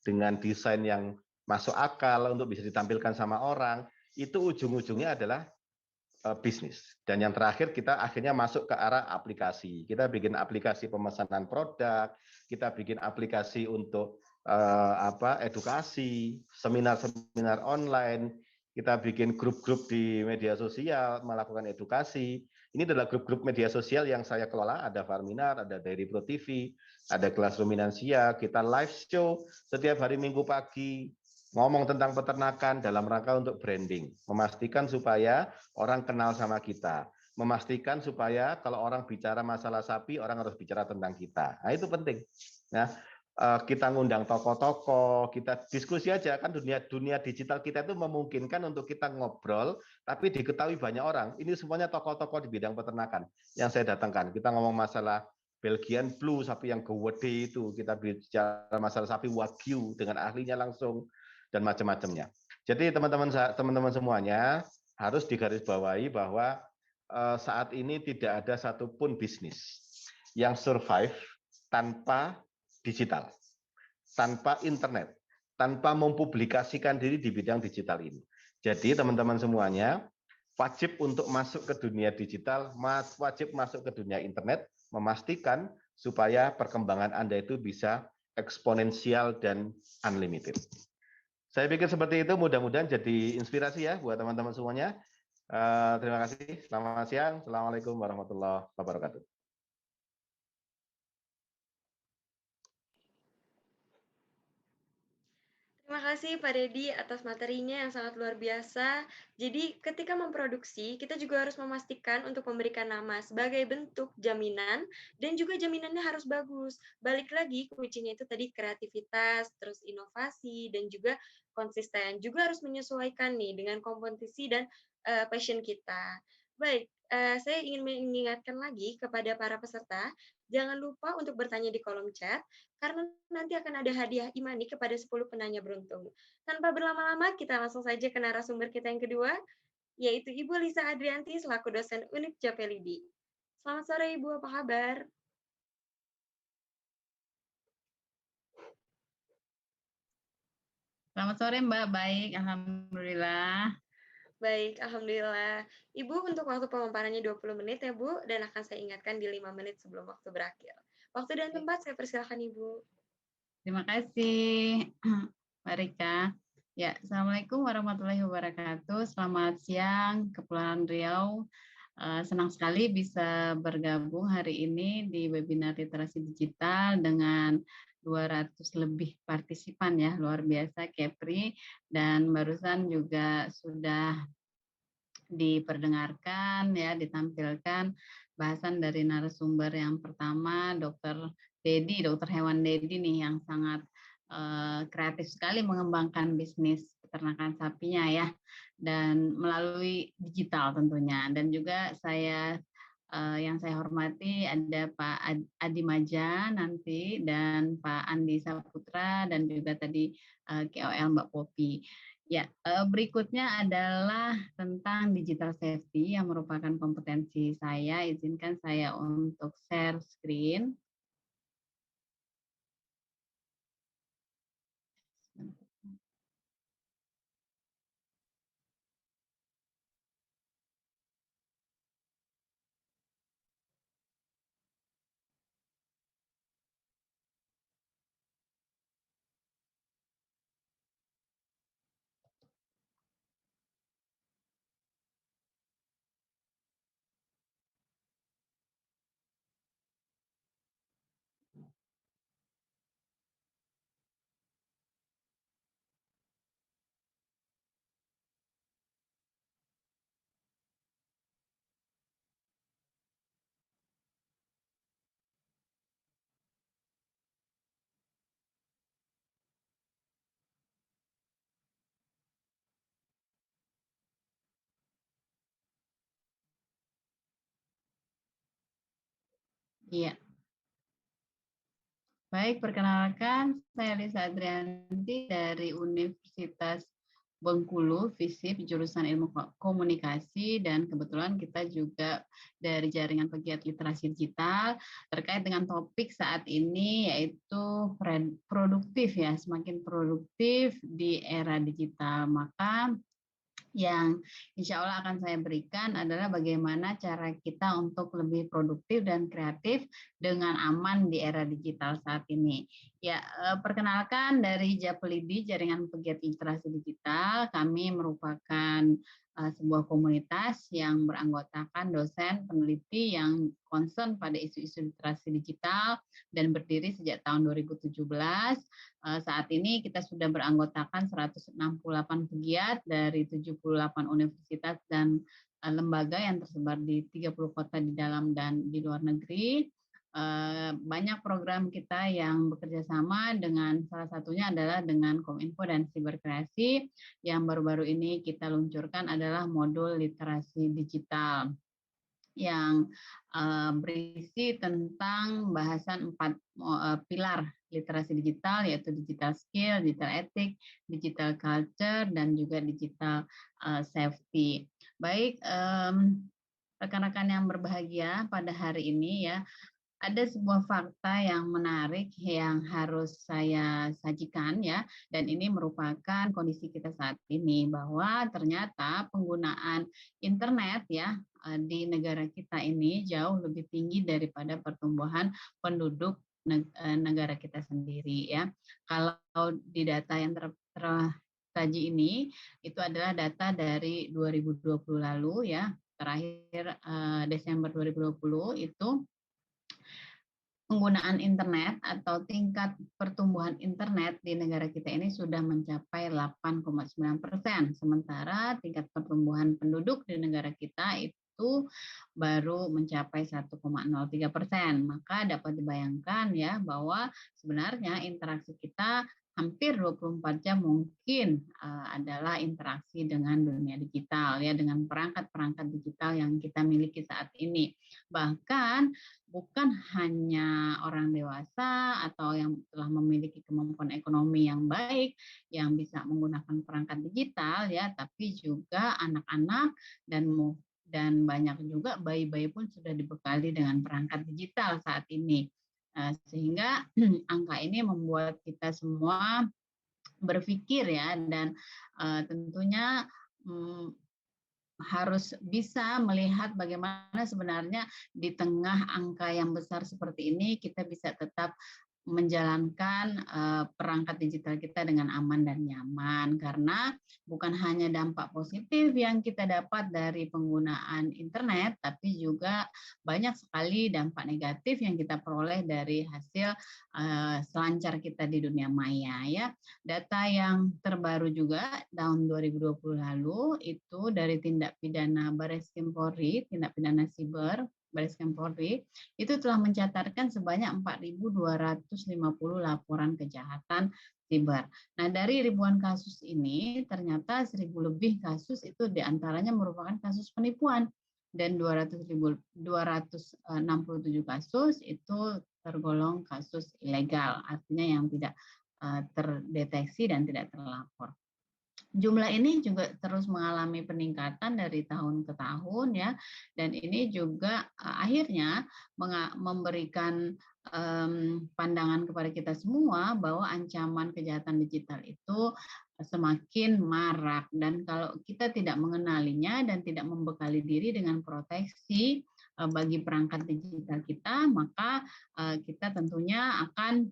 dengan desain yang masuk akal untuk bisa ditampilkan sama orang, itu ujung-ujungnya adalah bisnis. Dan yang terakhir kita akhirnya masuk ke arah aplikasi. Kita bikin aplikasi pemesanan produk, kita bikin aplikasi untuk edukasi, seminar-seminar online, kita bikin grup-grup di media sosial melakukan edukasi. Ini adalah grup-grup media sosial yang saya kelola, ada Farminar, ada Dairy Pro TV, ada kelas Ruminansia, kita live show setiap hari Minggu pagi, ngomong tentang peternakan dalam rangka untuk branding, memastikan supaya orang kenal sama kita, memastikan supaya kalau orang bicara masalah sapi, orang harus bicara tentang kita. Nah, itu penting. Nah, kita ngundang tokoh-tokoh, kita diskusi aja, kan dunia digital kita itu memungkinkan untuk kita ngobrol, tapi diketahui banyak orang. Ini semuanya tokoh-tokoh di bidang peternakan yang saya datangkan. Kita ngomong masalah Belgian Blue, sapi yang gede itu, kita bicara masalah sapi Wagyu dengan ahlinya langsung, dan macam-macamnya. Jadi teman-teman semuanya harus digarisbawahi bahwa saat ini tidak ada satupun bisnis yang survive tanpa digital, tanpa internet, tanpa mempublikasikan diri di bidang digital ini. Jadi teman-teman semuanya wajib untuk masuk ke dunia digital, wajib masuk ke dunia internet, memastikan supaya perkembangan Anda itu bisa eksponensial dan unlimited. Saya pikir seperti itu, mudah-mudahan jadi inspirasi ya buat teman-teman semuanya. Terima kasih. Selamat siang. Assalamualaikum warahmatullahi wabarakatuh. Terima kasih Pak Dedi atas materinya yang sangat luar biasa. Jadi ketika memproduksi, kita juga harus memastikan untuk memberikan nama sebagai bentuk jaminan dan juga jaminannya harus bagus. Balik lagi kuncinya itu tadi kreativitas, terus inovasi dan juga konsisten. Juga harus menyesuaikan nih dengan kompetisi dan passion kita. Baik, saya ingin mengingatkan lagi kepada para peserta, jangan lupa untuk bertanya di kolom chat karena nanti akan ada hadiah imani kepada 10 penanya beruntung. Tanpa berlama-lama, kita langsung saja ke narasumber kita yang kedua, yaitu Ibu Lisa Adrianti selaku dosen Unip Japelidi. Selamat sore Ibu, apa kabar? Selamat sore Mbak, baik, Alhamdulillah. Baik, Alhamdulillah. Ibu untuk waktu pemaparannya 20 menit ya Bu, dan akan saya ingatkan di 5 menit sebelum waktu berakhir. Waktu dan tempat saya persilakan Ibu. Terima kasih Mbak Rika. Ya, Assalamualaikum warahmatullahi wabarakatuh. Selamat siang, Kepulauan Riau. Senang sekali bisa bergabung hari ini di webinar literasi digital dengan 200 lebih partisipan ya, luar biasa Kepri. Dan barusan juga sudah diperdengarkan ya, ditampilkan bahasan dari narasumber yang pertama, Dokter Hewan Dedi nih yang sangat kreatif sekali mengembangkan bisnis peternakan sapinya ya, dan melalui digital tentunya. Dan juga yang saya hormati ada Pak Adi Maja nanti dan Pak Andi Saputra dan juga tadi KOL Mbak Popi. Ya, berikutnya adalah tentang digital safety yang merupakan kompetensi saya. Izinkan saya untuk share screen. Iya, baik, perkenalkan saya Lisa Adrianti dari Universitas Bengkulu, FISIP, jurusan Ilmu Komunikasi, dan kebetulan kita juga dari Jaringan Pegiat Literasi Digital terkait dengan topik saat ini yaitu produktif ya, semakin produktif di era digital. Maka yang insya Allah akan saya berikan adalah bagaimana cara kita untuk lebih produktif dan kreatif dengan aman di era digital saat ini. Ya, perkenalkan dari Japelidi, Jaringan Pegiat Literasi Digital, kami merupakan sebuah komunitas yang beranggotakan dosen, peneliti yang concern pada isu-isu literasi digital dan berdiri sejak tahun 2017. Saat ini kita sudah beranggotakan 168 pegiat dari 78 universitas dan lembaga yang tersebar di 30 kota di dalam dan di luar negeri. Banyak program kita yang bekerja sama dengan salah satunya adalah dengan Kominfo dan Siberkreasi. Yang baru-baru ini kita luncurkan adalah modul literasi digital yang berisi tentang bahasan 4 pilar literasi digital, yaitu digital skill, digital ethic, digital culture, dan juga digital safety. Baik, rekan-rekan yang berbahagia pada hari ini ya, ada sebuah fakta yang menarik yang harus saya sajikan ya, dan ini merupakan kondisi kita saat ini bahwa ternyata penggunaan internet ya di negara kita ini jauh lebih tinggi daripada pertumbuhan penduduk negara kita sendiri ya. Kalau di data yang tersaji ini itu adalah data dari 2020 lalu ya, terakhir Desember 2020 itu penggunaan internet atau tingkat pertumbuhan internet di negara kita ini sudah mencapai 8,9%, sementara tingkat pertumbuhan penduduk di negara kita itu baru mencapai 1,03%. Maka dapat dibayangkan ya bahwa sebenarnya interaksi kita hampir 24 jam mungkin adalah interaksi dengan dunia digital ya, dengan perangkat-perangkat digital yang kita miliki saat ini. Bahkan bukan hanya orang dewasa atau yang telah memiliki kemampuan ekonomi yang baik yang bisa menggunakan perangkat digital ya, tapi juga anak-anak dan banyak juga bayi-bayi pun sudah dibekali dengan perangkat digital saat ini. Sehingga angka ini membuat kita semua berpikir ya, dan tentunya harus bisa melihat bagaimana sebenarnya di tengah angka yang besar seperti ini kita bisa tetap menjalankan perangkat digital kita dengan aman dan nyaman, karena bukan hanya dampak positif yang kita dapat dari penggunaan internet, tapi juga banyak sekali dampak negatif yang kita peroleh dari hasil selancar kita di dunia maya ya. Data yang terbaru juga tahun 2020 lalu itu dari tindak pidana Bareskrim Polri, tindak pidana siber Bareskrim Polri, itu telah mencatatkan sebanyak 4.250 laporan kejahatan siber. Nah, dari ribuan kasus ini, ternyata 1.000 lebih kasus itu diantaranya merupakan kasus penipuan, dan 267 kasus itu tergolong kasus ilegal, artinya yang tidak terdeteksi dan tidak terlapor. Jumlah ini juga terus mengalami peningkatan dari tahun ke tahun ya, dan ini juga akhirnya memberikan pandangan kepada kita semua bahwa ancaman kejahatan digital itu semakin marak, dan kalau kita tidak mengenalinya dan tidak membekali diri dengan proteksi bagi perangkat digital kita, maka kita tentunya akan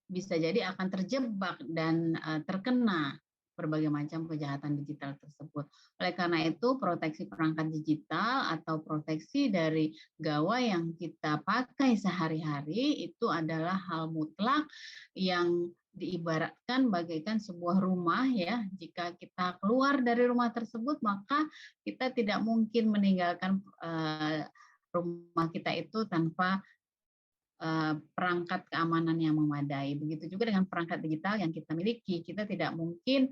bisa jadi akan terjebak dan terkena berbagai macam kejahatan digital tersebut. Oleh karena itu, proteksi perangkat digital atau proteksi dari gawai yang kita pakai sehari-hari itu adalah hal mutlak yang diibaratkan bagaikan sebuah rumah ya. Jika kita keluar dari rumah tersebut, maka kita tidak mungkin meninggalkan rumah kita itu tanpa perangkat keamanan yang memadai. Begitu juga dengan perangkat digital yang kita miliki. Kita tidak mungkin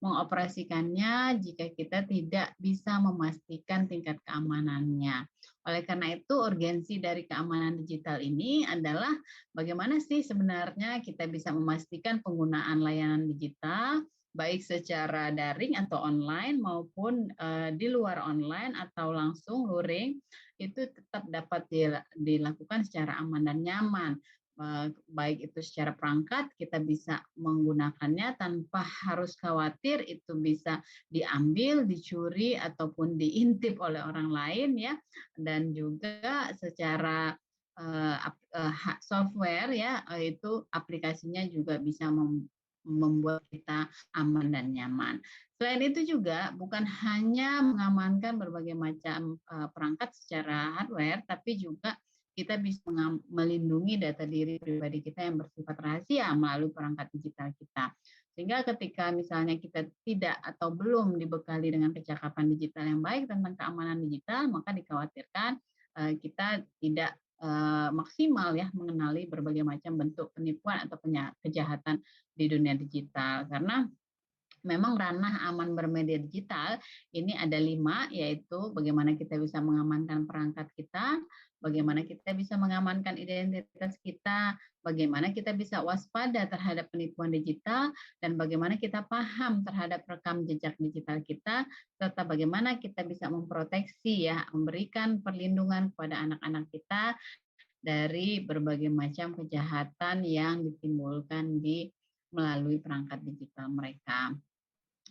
mengoperasikannya jika kita tidak bisa memastikan tingkat keamanannya. Oleh karena itu, urgensi dari keamanan digital ini adalah bagaimana sih sebenarnya kita bisa memastikan penggunaan layanan digital, baik secara daring atau online maupun di luar online atau langsung luring, itu tetap dapat dilakukan secara aman dan nyaman. Baik itu secara perangkat, kita bisa menggunakannya tanpa harus khawatir itu bisa diambil, dicuri, ataupun diintip oleh orang lain ya. Dan juga secara software ya, itu aplikasinya juga bisa membuat kita aman dan nyaman. Selain itu juga bukan hanya mengamankan berbagai macam perangkat secara hardware, tapi juga kita bisa melindungi data diri pribadi kita yang bersifat rahasia melalui perangkat digital kita. Sehingga ketika misalnya kita tidak atau belum dibekali dengan kecakapan digital yang baik tentang keamanan digital, maka dikhawatirkan kita tidak maksimal ya mengenali berbagai macam bentuk penipuan atau kejahatan di dunia digital. Karena memang ranah aman bermedia digital ini ada 5, yaitu bagaimana kita bisa mengamankan perangkat kita, bagaimana kita bisa mengamankan identitas kita, bagaimana kita bisa waspada terhadap penipuan digital, dan bagaimana kita paham terhadap rekam jejak digital kita, serta bagaimana kita bisa memproteksi ya, memberikan perlindungan kepada anak-anak kita dari berbagai macam kejahatan yang ditimbulkan melalui perangkat digital mereka.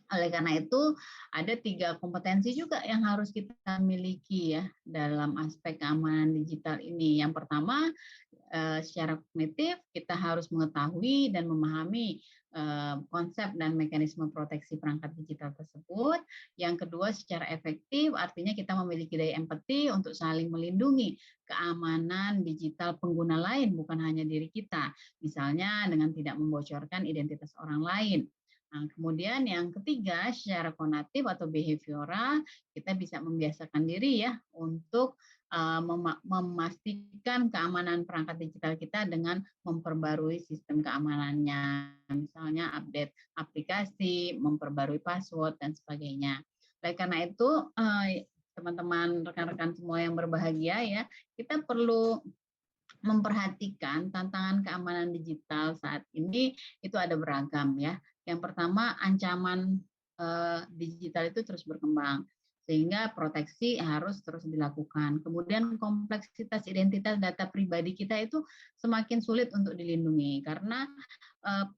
Oleh karena itu, ada 3 kompetensi juga yang harus kita miliki ya dalam aspek keamanan digital ini. Yang pertama, secara kognitif kita harus mengetahui dan memahami konsep dan mekanisme proteksi perangkat digital tersebut. Yang kedua, secara efektif, artinya kita memiliki daya empati untuk saling melindungi keamanan digital pengguna lain, bukan hanya diri kita. Misalnya dengan tidak membocorkan identitas orang lain. Nah, kemudian yang ketiga, secara konatif atau behavioral, kita bisa membiasakan diri ya untuk memastikan keamanan perangkat digital kita dengan memperbarui sistem keamanannya. Misalnya update aplikasi, memperbarui password, dan sebagainya. Oleh karena itu, teman-teman, rekan-rekan semua yang berbahagia ya, kita perlu memperhatikan tantangan keamanan digital saat ini itu ada beragam ya. Yang pertama, ancaman digital itu terus berkembang, sehingga proteksi harus terus dilakukan. Kemudian kompleksitas identitas data pribadi kita itu semakin sulit untuk dilindungi, karena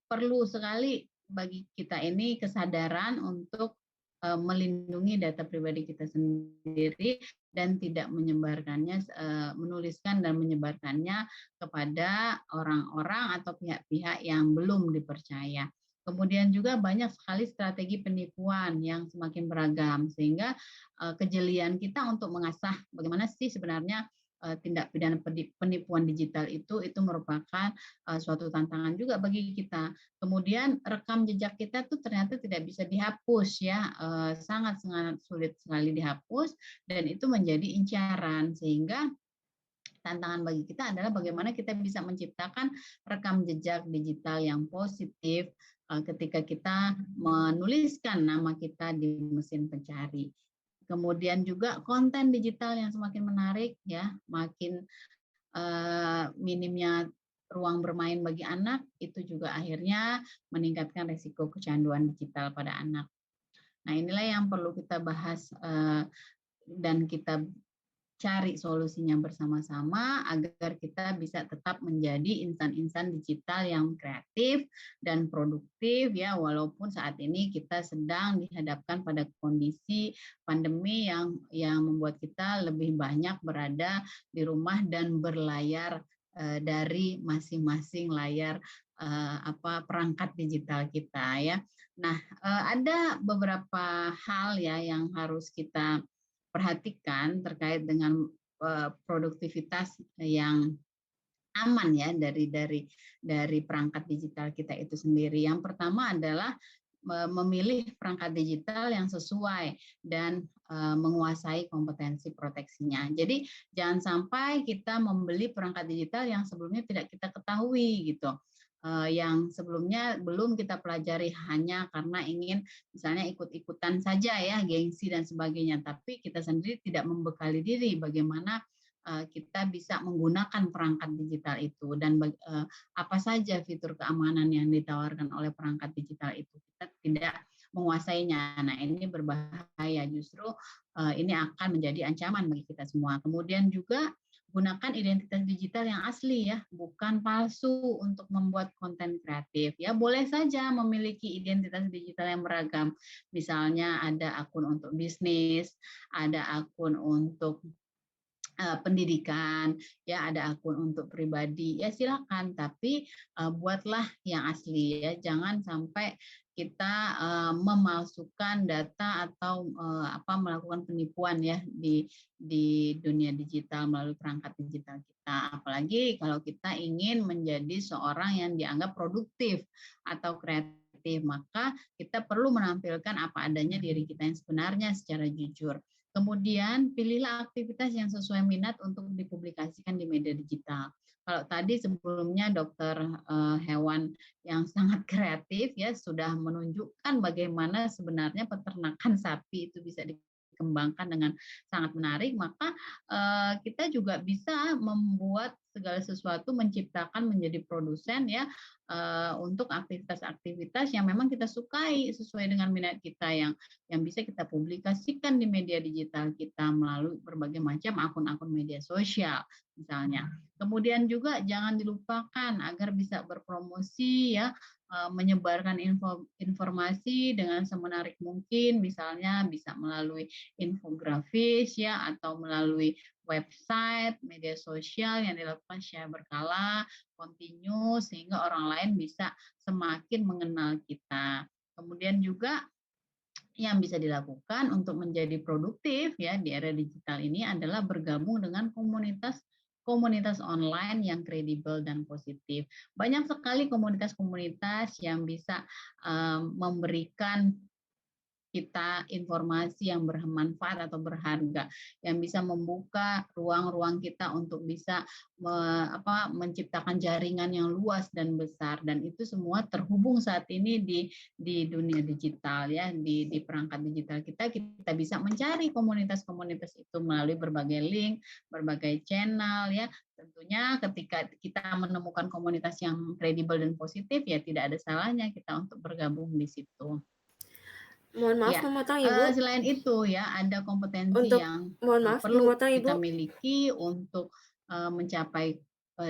perlu sekali bagi kita ini kesadaran untuk melindungi data pribadi kita sendiri dan tidak menyebarkannya, menuliskan dan menyebarkannya kepada orang-orang atau pihak-pihak yang belum dipercaya. Kemudian juga banyak sekali strategi penipuan yang semakin beragam, sehingga kejelian kita untuk mengasah bagaimana sih sebenarnya tindak pidana penipuan digital itu merupakan suatu tantangan juga bagi kita. Kemudian rekam jejak kita tuh ternyata tidak bisa dihapus ya, sangat-sangat sulit sekali dihapus dan itu menjadi incaran, sehingga tantangan bagi kita adalah bagaimana kita bisa menciptakan rekam jejak digital yang positif ketika kita menuliskan nama kita di mesin pencari. Kemudian juga konten digital yang semakin menarik ya, makin minimnya ruang bermain bagi anak itu juga akhirnya meningkatkan risiko kecanduan digital pada anak. Nah, inilah yang perlu kita bahas dan kita cari solusinya bersama-sama agar kita bisa tetap menjadi insan-insan digital yang kreatif dan produktif ya, walaupun saat ini kita sedang dihadapkan pada kondisi pandemi yang membuat kita lebih banyak berada di rumah dan berlayar dari masing-masing layar perangkat digital kita ya. Nah, ada beberapa hal ya yang harus kita perhatikan terkait dengan produktivitas yang aman ya dari perangkat digital kita itu sendiri. Yang pertama adalah memilih perangkat digital yang sesuai dan menguasai kompetensi proteksinya. Jadi jangan sampai kita membeli perangkat digital yang sebelumnya tidak kita ketahui gitu. Yang sebelumnya belum kita pelajari hanya karena ingin misalnya ikut-ikutan saja ya, gengsi dan sebagainya, tapi kita sendiri tidak membekali diri bagaimana kita bisa menggunakan perangkat digital itu dan apa saja fitur keamanan yang ditawarkan oleh perangkat digital itu, kita tidak menguasainya. Nah, ini berbahaya, justru ini akan menjadi ancaman bagi kita semua. Kemudian juga gunakan identitas digital yang asli ya, bukan palsu untuk membuat konten kreatif. Ya, boleh saja memiliki identitas digital yang beragam. Misalnya ada akun untuk bisnis, ada akun untuk pendidikan, ya ada akun untuk pribadi, ya silakan, tapi buatlah yang asli ya, jangan sampai kita memalsukan data atau melakukan penipuan ya di dunia digital melalui perangkat digital kita. Apalagi kalau kita ingin menjadi seorang yang dianggap produktif atau kreatif, maka kita perlu menampilkan apa adanya diri kita yang sebenarnya secara jujur. Kemudian pilihlah aktivitas yang sesuai minat untuk dipublikasikan di media digital. Kalau tadi sebelumnya dokter hewan yang sangat kreatif ya sudah menunjukkan bagaimana sebenarnya peternakan sapi itu bisa dikembangkan dengan sangat menarik, maka kita juga bisa membuat segala sesuatu, menciptakan, menjadi produsen ya untuk aktivitas-aktivitas yang memang kita sukai sesuai dengan minat kita yang bisa kita publikasikan di media digital kita melalui berbagai macam akun-akun media sosial misalnya. Kemudian juga jangan dilupakan agar bisa berpromosi ya, menyebarkan informasi dengan semenarik mungkin, misalnya bisa melalui infografis ya atau melalui website, media sosial yang dilakukan secara berkala, kontinu, sehingga orang lain bisa semakin mengenal kita. Kemudian juga yang bisa dilakukan untuk menjadi produktif ya di era digital ini adalah bergabung dengan komunitas online yang kredibel dan positif. Banyak sekali komunitas-komunitas yang bisa memberikan kita informasi yang bermanfaat atau berharga, yang bisa membuka ruang-ruang kita untuk bisa menciptakan jaringan yang luas dan besar, dan itu semua terhubung saat ini di dunia digital ya, di perangkat digital kita bisa mencari komunitas-komunitas itu melalui berbagai link, berbagai channel ya. Tentunya ketika kita menemukan komunitas yang kredibel dan positif ya tidak ada salahnya kita untuk bergabung di situ. Mohon maaf Ya, memotong Ibu. selain itu ya ada kompetensi Untuk yang mohon maaf perlu memotong kita Ibu. miliki untuk mencapai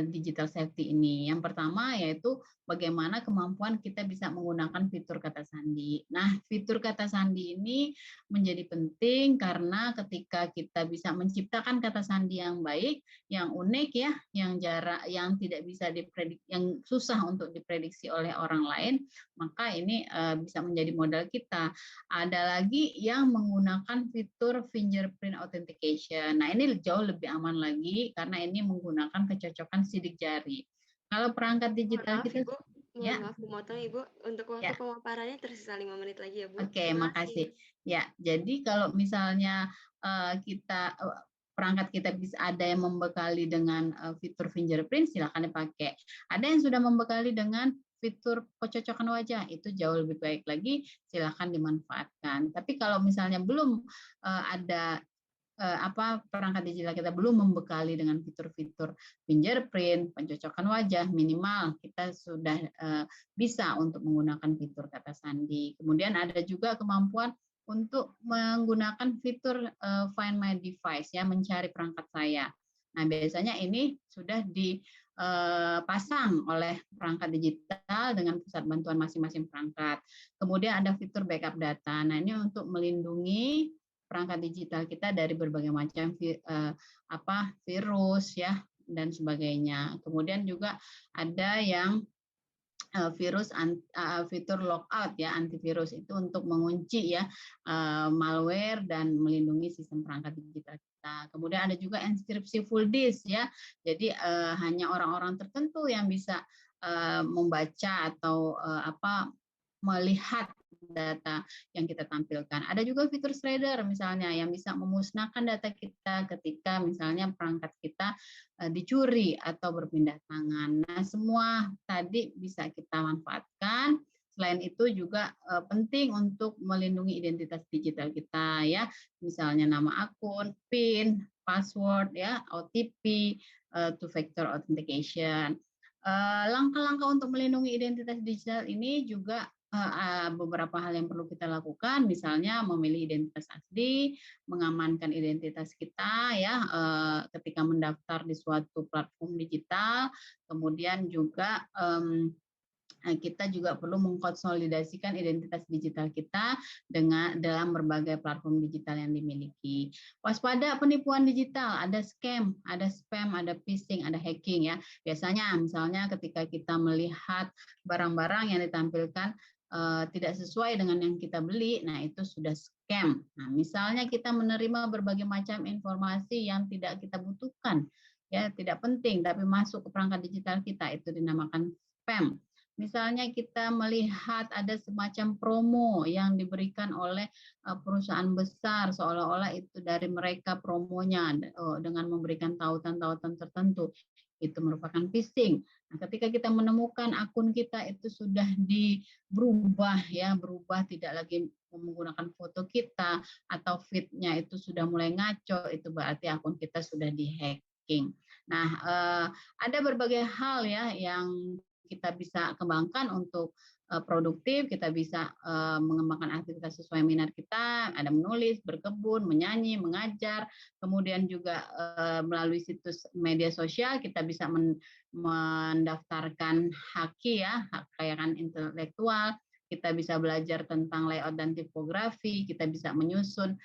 digital safety ini. Yang pertama yaitu bagaimana kemampuan kita bisa menggunakan fitur kata sandi. Nah, fitur kata sandi ini menjadi penting karena ketika kita bisa menciptakan kata sandi yang baik, yang unik ya, yang tidak bisa diprediksi, yang susah untuk diprediksi oleh orang lain, maka ini bisa menjadi modal kita. Ada lagi yang menggunakan fitur fingerprint authentication. Nah, ini jauh lebih aman lagi karena ini menggunakan kecocokan sidik jari. Kalau perangkat Mohon digital maaf kita, Ibu, mohon ya, maaf memotong Ibu, untuk waktu ya, pemaparannya tersisa 5 menit lagi ya Bu. oke, Terima kasih. makasih. Ya, jadi kalau misalnya perangkat kita bisa ada yang membekali dengan fitur fingerprint, silakan dipakai. Ada yang sudah membekali dengan fitur kecocokan wajah, itu jauh lebih baik lagi, silakan dimanfaatkan. Tapi kalau misalnya belum ada perangkat digital kita belum membekali dengan fitur-fitur fingerprint, pencocokan wajah, minimal kita sudah bisa untuk menggunakan fitur kata sandi. Kemudian ada juga kemampuan untuk menggunakan fitur Find My Device, ya, mencari perangkat saya. Nah, biasanya ini sudah dipasang oleh perangkat digital dengan pusat bantuan masing-masing perangkat. Kemudian ada fitur backup data. Nah, ini untuk melindungi perangkat digital kita dari berbagai macam virus ya dan sebagainya. Kemudian juga ada yang fitur logout ya, antivirus itu untuk mengunci ya malware dan melindungi sistem perangkat digital kita. Kemudian ada juga enkripsi full disk ya. Jadi hanya orang-orang tertentu yang bisa membaca atau melihat data yang kita tampilkan. Ada juga fitur shredder misalnya yang bisa memusnahkan data kita ketika misalnya perangkat kita dicuri atau berpindah tangan. Nah, semua tadi bisa kita manfaatkan. Selain itu juga penting untuk melindungi identitas digital kita ya. Misalnya nama akun, PIN, password ya, OTP, two factor authentication. Langkah-langkah untuk melindungi identitas digital ini juga beberapa hal yang perlu kita lakukan, misalnya memilih identitas asli, mengamankan identitas kita ya ketika mendaftar di suatu platform digital, kemudian juga kita juga perlu mengkonsolidasikan identitas digital kita dalam berbagai platform digital yang dimiliki. Waspada penipuan digital, ada scam, ada spam, ada phishing, ada hacking ya. Biasanya misalnya ketika kita melihat barang-barang yang ditampilkan tidak sesuai dengan yang kita beli, nah itu sudah scam. Nah, misalnya kita menerima berbagai macam informasi yang tidak kita butuhkan, ya tidak penting, tapi masuk ke perangkat digital kita, itu dinamakan spam. Misalnya kita melihat ada semacam promo yang diberikan oleh perusahaan besar, seolah-olah itu dari mereka promonya dengan memberikan tautan-tautan tertentu. Itu merupakan phishing. Nah, ketika kita menemukan akun kita itu sudah berubah ya, berubah tidak lagi menggunakan foto kita atau feed-nya itu sudah mulai ngaco, itu berarti akun kita sudah di-hacking. Nah, ada berbagai hal ya yang kita bisa kembangkan untuk produktif, kita bisa mengembangkan aktivitas sesuai minat kita, ada menulis, berkebun, menyanyi, mengajar, kemudian juga melalui situs media sosial kita bisa mendaftarkan haki ya, hak kekayaan intelektual, kita bisa belajar tentang layout dan tipografi, kita bisa menyusun,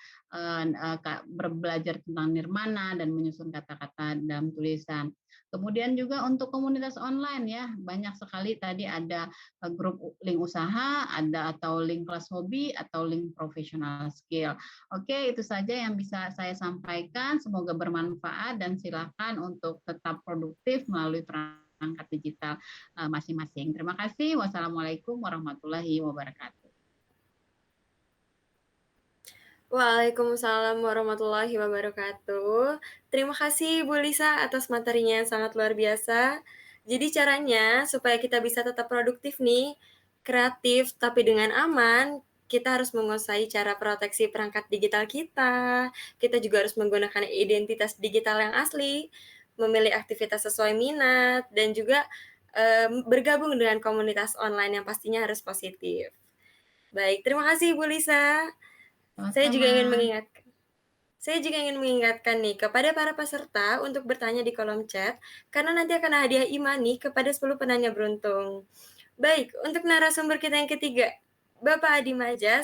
belajar tentang nirmana dan menyusun kata-kata dalam tulisan. Kemudian juga untuk komunitas online ya, banyak sekali tadi ada grup link usaha, ada atau link kelas hobi, atau link profesional skill. Oke, itu saja yang bisa saya sampaikan. Semoga bermanfaat dan silakan untuk tetap produktif melalui perangkat digital masing-masing. Terima kasih. Wassalamualaikum warahmatullahi wabarakatuh. Waalaikumsalam warahmatullahi wabarakatuh. Terima kasih Bu Lisa atas materinya yang sangat luar biasa. Jadi caranya supaya kita bisa tetap produktif nih, kreatif tapi dengan aman, kita harus menguasai cara proteksi perangkat digital kita. Kita juga harus menggunakan identitas digital yang asli, memilih aktivitas sesuai minat, dan juga bergabung dengan komunitas online yang pastinya harus positif. Baik, terima kasih Bu Lisa. Saya juga ingin mengingatkan nih kepada para peserta untuk bertanya di kolom chat, karena nanti akan hadiah e-money kepada 10 penanya beruntung. Baik, untuk narasumber kita yang ketiga, Bapak Adi Maja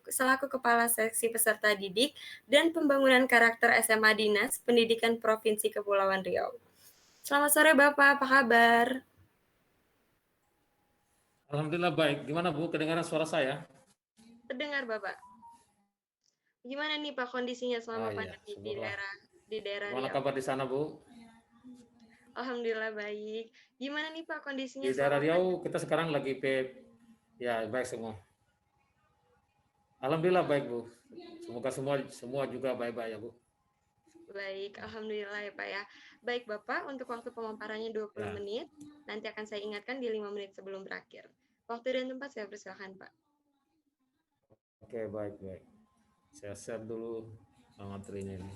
selaku Kepala Seksi Peserta Didik dan Pembangunan Karakter SMA Dinas Pendidikan Provinsi Kepulauan Riau. Selamat sore Bapak, apa kabar? Alhamdulillah baik. Gimana Bu, kedengaran suara saya? Terdengar Bapak. Gimana nih Pak kondisinya selama Iya, pandemi syukurlah. di daerah Gimana Riau? kabar di sana Bu? Alhamdulillah baik. Gimana nih Pak kondisinya Di daerah selama Riau pandemi? kita sekarang lagi ya baik semua. Alhamdulillah baik Bu. Semoga semua juga baik-baik ya Bu. Baik, Alhamdulillah ya Pak ya. Baik Bapak, untuk waktu pemaparannya 20 Ya. menit, nanti akan saya ingatkan di 5 menit sebelum berakhir. Waktu dan tempat saya persilahkan Pak. Oke, baik. Saya share dulu materinya ini.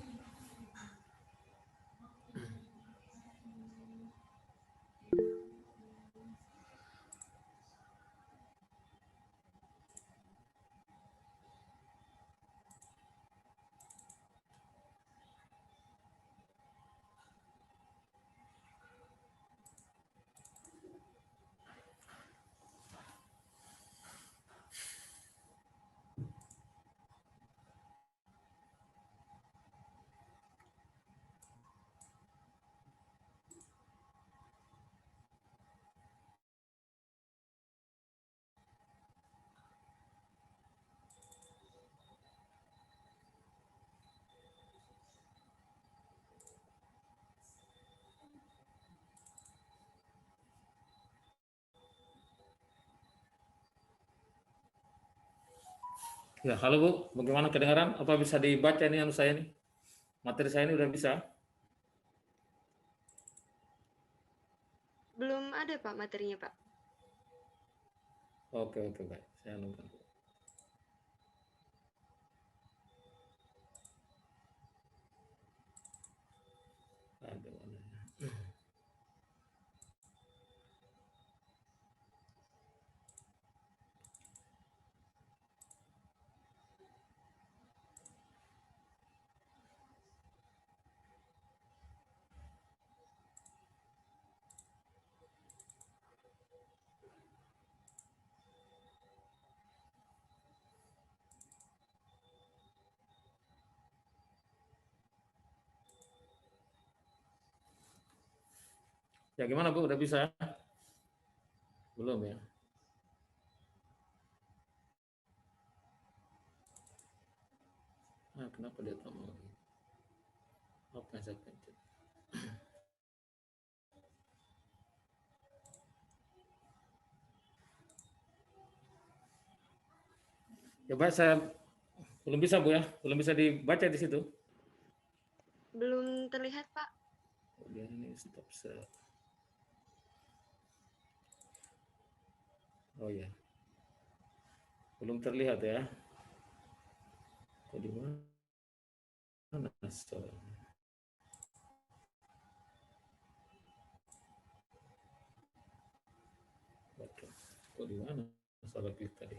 Ya, halo Bu, bagaimana kedengaran? Apa bisa dibaca ini saya nih? Materi saya ini udah bisa? Belum ada Pak materinya Pak. Oke, baik. Saya nunggu. Ada warnanya. Ya gimana Bu, udah bisa? Belum ya? Nah, kenapa dia tak mau? Apa yang saya pencet? Ya baik, saya belum bisa Bu ya, belum bisa dibaca di situ. Belum terlihat Pak. Kemudian ini stop share. Oh ya, belum terlihat ya. Kok di mana? Kok di mana? Salah klik tadi.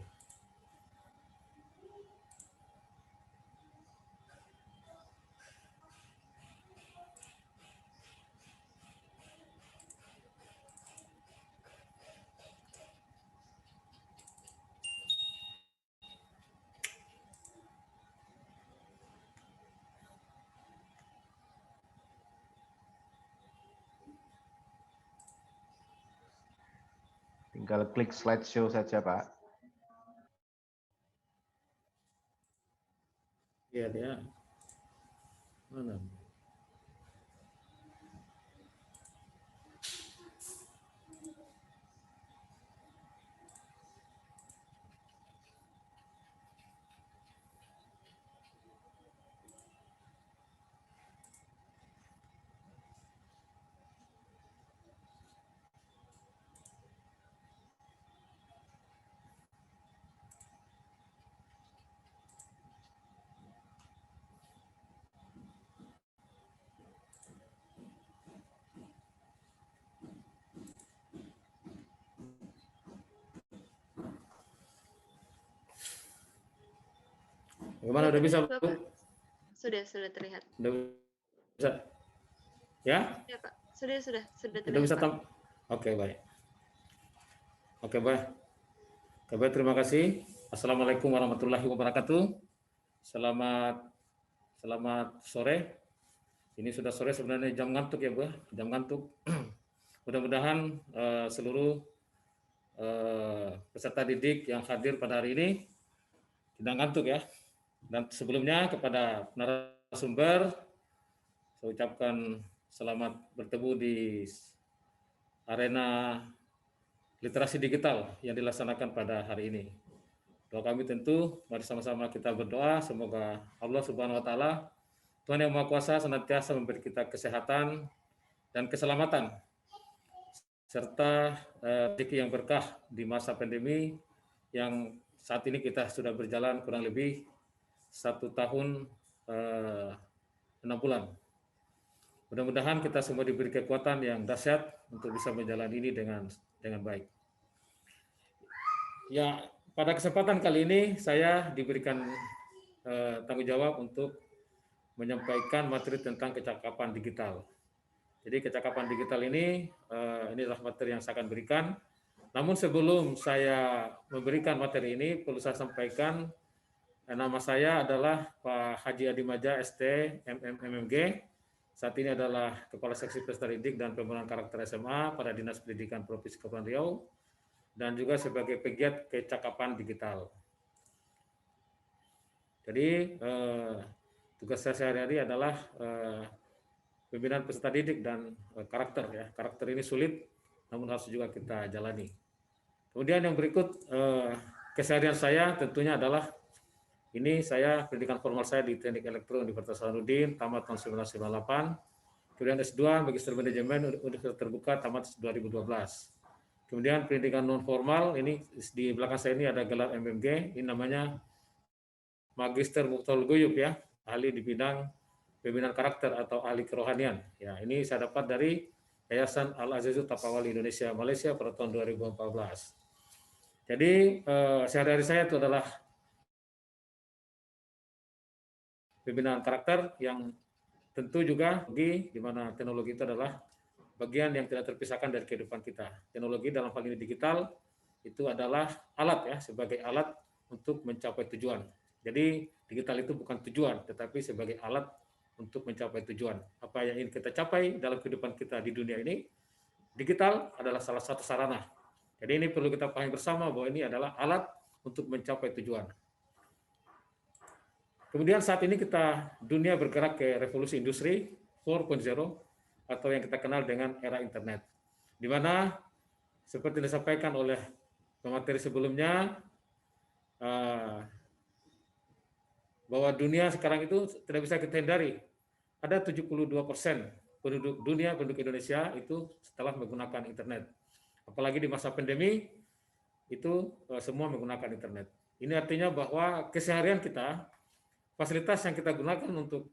Tinggal klik slideshow saja, Pak. Lihat ya. Mana? Bagaimana, Sudah udah bisa terlihat Bu? Bapak? Sudah terlihat. Udah bisa? Ya? Ya Pak, sudah Udah terlihat bisa Pak. Oke, baik. Oke, baik. Oke, baik, terima kasih. Assalamualaikum warahmatullahi wabarakatuh. Selamat sore. Ini sudah sore sebenarnya, jam ngantuk ya, Bu. Jam ngantuk. Mudah-mudahan seluruh peserta didik yang hadir pada hari ini tidak ngantuk ya. Dan sebelumnya kepada narasumber, saya ucapkan selamat bertemu di arena literasi digital yang dilaksanakan pada hari ini. Doa kami tentu, mari sama-sama kita berdoa, semoga Allah Subhanahu wa Ta'ala, Tuhan Yang Maha Kuasa, senantiasa memberi kita kesehatan dan keselamatan, serta rezeki yang berkah di masa pandemi yang saat ini kita sudah berjalan kurang lebih 1 tahun 6 bulan. Mudah-mudahan kita semua diberi kekuatan yang dahsyat untuk bisa menjalani ini dengan baik. Ya, pada kesempatan kali ini saya diberikan tanggung jawab untuk menyampaikan materi tentang kecakapan digital. Jadi kecakapan digital ini adalah materi yang saya akan berikan. Namun sebelum saya memberikan materi ini, perlu saya sampaikan nama saya adalah Pak Haji Adi Maja, ST, MMG. Saat ini adalah Kepala Seksi Peserta Didik dan Pembangunan Karakter SMA pada Dinas Pendidikan Provinsi Kepulauan Riau, dan juga sebagai pegiat kecakapan digital. Jadi tugas saya sehari-hari adalah pembinaan peserta didik dan karakter ya. Karakter ini sulit, namun harus juga kita jalani. Kemudian yang berikut keseharian saya tentunya adalah ini saya pendidikan formal saya di Teknik Elektro Universitas Hasanuddin tamat tahun 1998. Kemudian S2 Magister Manajemen Universitas Terbuka tamat 2012. Kemudian pendidikan non formal ini di belakang saya ini ada gelar MMG, ini namanya Magister Mukhtarul Guyub ya, ahli di bidang pembinaan karakter atau ahli kerohanian. Ya, ini saya dapat dari Yayasan Al-Azizul Tapawali Indonesia Malaysia pada tahun 2014. Jadi sehari-hari saya itu adalah pembinaan karakter yang tentu juga di mana teknologi itu adalah bagian yang tidak terpisahkan dari kehidupan kita. Teknologi dalam hal ini digital itu adalah alat ya, sebagai alat untuk mencapai tujuan. Jadi digital itu bukan tujuan, tetapi sebagai alat untuk mencapai tujuan. Apa yang ingin kita capai dalam kehidupan kita di dunia ini, digital adalah salah satu sarana. Jadi ini perlu kita pahami bersama bahwa ini adalah alat untuk mencapai tujuan. Kemudian saat ini dunia bergerak ke revolusi industri 4.0 atau yang kita kenal dengan era internet. Di mana seperti disampaikan oleh pemateri sebelumnya, bahwa dunia sekarang itu tidak bisa kita hindari. Ada 72% penduduk dunia, penduduk Indonesia itu setelah menggunakan internet. Apalagi di masa pandemi, itu semua menggunakan internet. Ini artinya bahwa keseharian kita, fasilitas yang kita gunakan untuk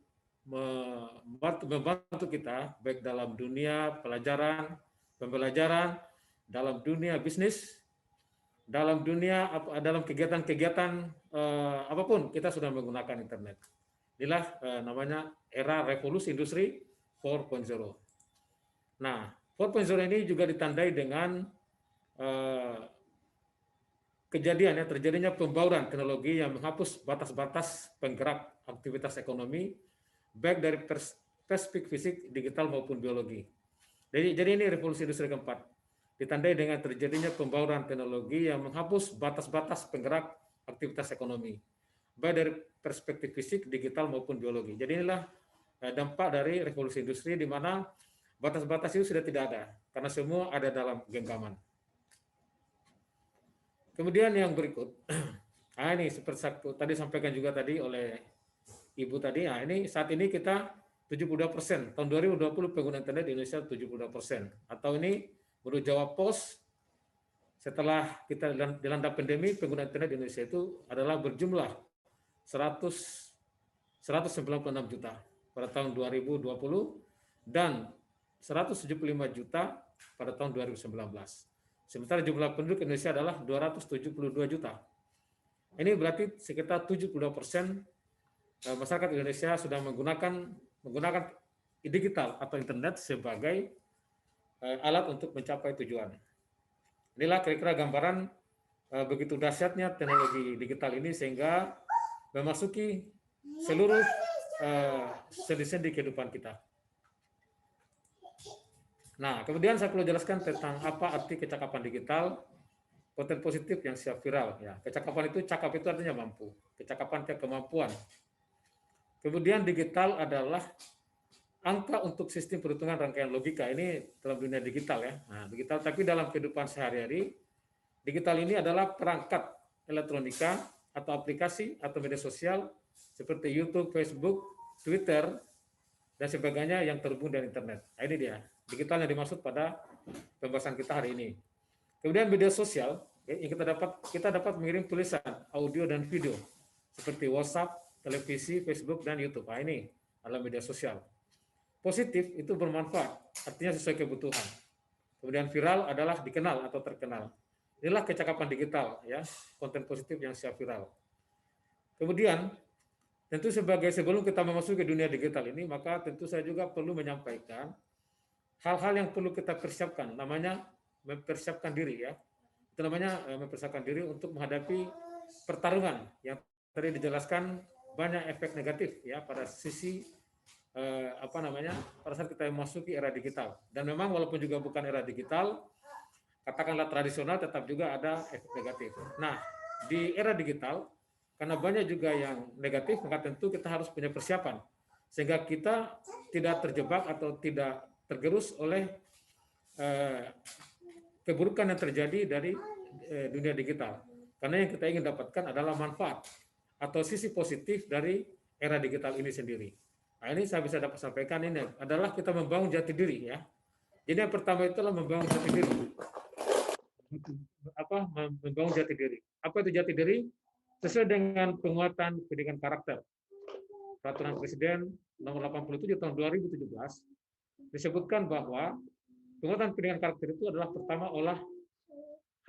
membantu kita, baik dalam dunia pelajaran, pembelajaran, dalam dunia bisnis, dalam kegiatan-kegiatan apapun, kita sudah menggunakan internet. Inilah namanya era revolusi industri 4.0. Nah, 4.0 ini juga ditandai dengan terjadinya pembauran teknologi yang menghapus batas-batas penggerak aktivitas ekonomi, baik dari perspektif fisik, digital maupun biologi. Jadi ini revolusi industri keempat, ditandai dengan terjadinya pembauran teknologi yang menghapus batas-batas penggerak aktivitas ekonomi, baik dari perspektif fisik, digital maupun biologi. Jadi inilah dampak dari revolusi industri di mana batas-batas itu sudah tidak ada, karena semua ada dalam genggaman. Kemudian yang berikut, ini seperti tadi sampaikan juga tadi oleh Ibu tadi, ini saat ini kita 72%, tahun 2020 pengguna internet di Indonesia 72%, atau ini menurut Jawa Pos, setelah kita dilanda pandemi, pengguna internet di Indonesia itu adalah berjumlah 196 juta pada tahun 2020 dan 175 juta pada tahun 2019. Sementara jumlah penduduk Indonesia adalah 272 juta. Ini berarti sekitar 72% masyarakat Indonesia sudah menggunakan digital atau internet sebagai alat untuk mencapai tujuan. Inilah kira-kira gambaran begitu dahsyatnya teknologi digital ini sehingga memasuki seluruh sendi-sendi kehidupan kita. Nah, kemudian saya perlu jelaskan tentang apa arti kecakapan digital, konten positif yang siap viral. Ya, kecakapan itu, cakap itu artinya mampu. Kecakapan itu kemampuan. Kemudian digital adalah angka untuk sistem perhitungan rangkaian logika. Ini dalam dunia digital ya. Nah, digital, tapi dalam kehidupan sehari-hari, digital ini adalah perangkat elektronika atau aplikasi atau media sosial seperti YouTube, Facebook, Twitter, dan sebagainya yang terhubung dengan internet. Nah, ini dia digital yang dimaksud pada pembahasan kita hari ini. Kemudian media sosial yang kita dapat mengirim tulisan, audio dan video seperti WhatsApp, televisi, Facebook dan YouTube. Nah, ini adalah media sosial. Positif itu bermanfaat, artinya sesuai kebutuhan. Kemudian viral adalah dikenal atau terkenal. Inilah kecakapan digital ya, konten positif yang siap viral. Kemudian tentu sebelum kita memasuki dunia digital ini, maka tentu saya juga perlu menyampaikan hal-hal yang perlu kita persiapkan, namanya mempersiapkan diri ya. Itu namanya mempersiapkan diri untuk menghadapi pertarungan yang tadi dijelaskan banyak efek negatif ya pada sisi pada saat kita memasuki era digital. Dan memang walaupun juga bukan era digital, katakanlah tradisional, tetap juga ada efek negatif. Nah, di era digital karena banyak juga yang negatif, maka tentu kita harus punya persiapan sehingga kita tidak terjebak atau tidak tergerus oleh keburukan yang terjadi dari dunia digital. Karena yang kita ingin dapatkan adalah manfaat atau sisi positif dari era digital ini sendiri. Nah, ini saya bisa dapat sampaikan ini adalah kita membangun jati diri ya. Jadi yang pertama itu adalah membangun jati diri. Membangun jati diri. Apa itu jati diri? Sesuai dengan penguatan pendidikan karakter. Peraturan Presiden nomor 87 tahun 2017 disebutkan bahwa penguatan pendidikan karakter itu adalah pertama olah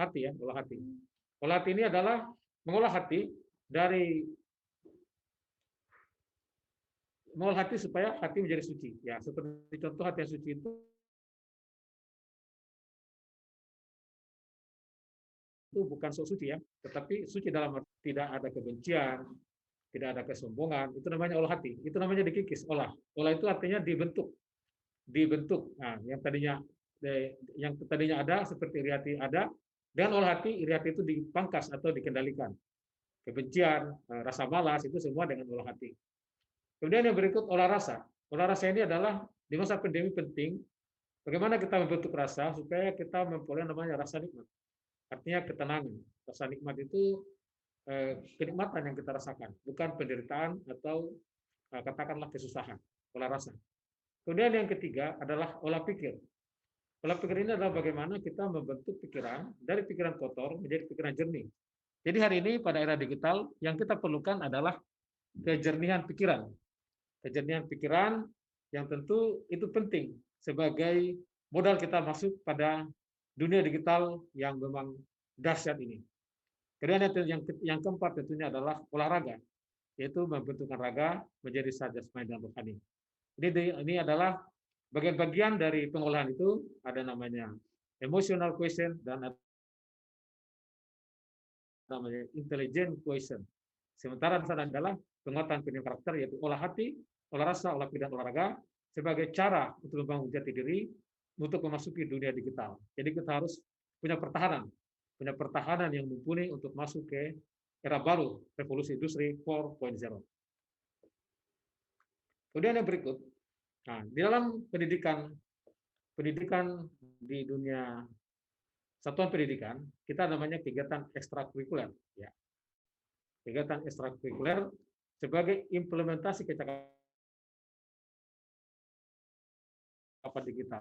hati ya, olah hati. Olah hati ini adalah mengolah hati mengolah hati supaya hati menjadi suci. Ya, seperti contoh hati yang suci itu bukan sok suci ya, tetapi suci dalam arti tidak ada kebencian, tidak ada kesombongan. Itu namanya olah hati. Itu namanya dikikis, olah. Olah itu artinya dibentuk. Nah, yang tadinya ada seperti iri hati ada, dengan olah hati iri hati itu dipangkas atau dikendalikan. Kebencian, rasa malas itu semua dengan olah hati. Kemudian yang berikut olah rasa. Olah rasa ini adalah di masa pandemi penting bagaimana kita membentuk rasa supaya kita memperoleh namanya rasa nikmat. Artinya ketenangan. Rasa nikmat itu kenikmatan yang kita rasakan, bukan penderitaan atau katakanlah kesusahan. Olah rasa. Kemudian yang ketiga adalah olah pikir. Olah pikir ini adalah bagaimana kita membentuk pikiran dari pikiran kotor menjadi pikiran jernih. Jadi hari ini pada era digital yang kita perlukan adalah kejernihan pikiran. Kejernihan pikiran yang tentu itu penting sebagai modal kita masuk pada dunia digital yang memang dahsyat ini. Kemudian yang keempat tentunya adalah olahraga, yaitu membentukkan raga menjadi sehat jasmani dan rohani. Ini adalah bagian-bagian dari pengolahan itu, ada namanya emotional quotient dan namanya intelligent quotient. Sementara di sana adalah penguatan pendidikan karakter, yaitu olah hati, olah rasa, olah pikir, dan olahraga sebagai cara untuk membangun jati diri untuk memasuki dunia digital. Jadi kita harus punya pertahanan yang mumpuni untuk masuk ke era baru, revolusi industri 4.0. Kemudian yang berikut, nah, di dalam pendidikan di dunia satuan pendidikan, kita namanya kegiatan ekstrakurikuler. Ya. Kegiatan ekstrakurikuler sebagai implementasi kecakapan digital.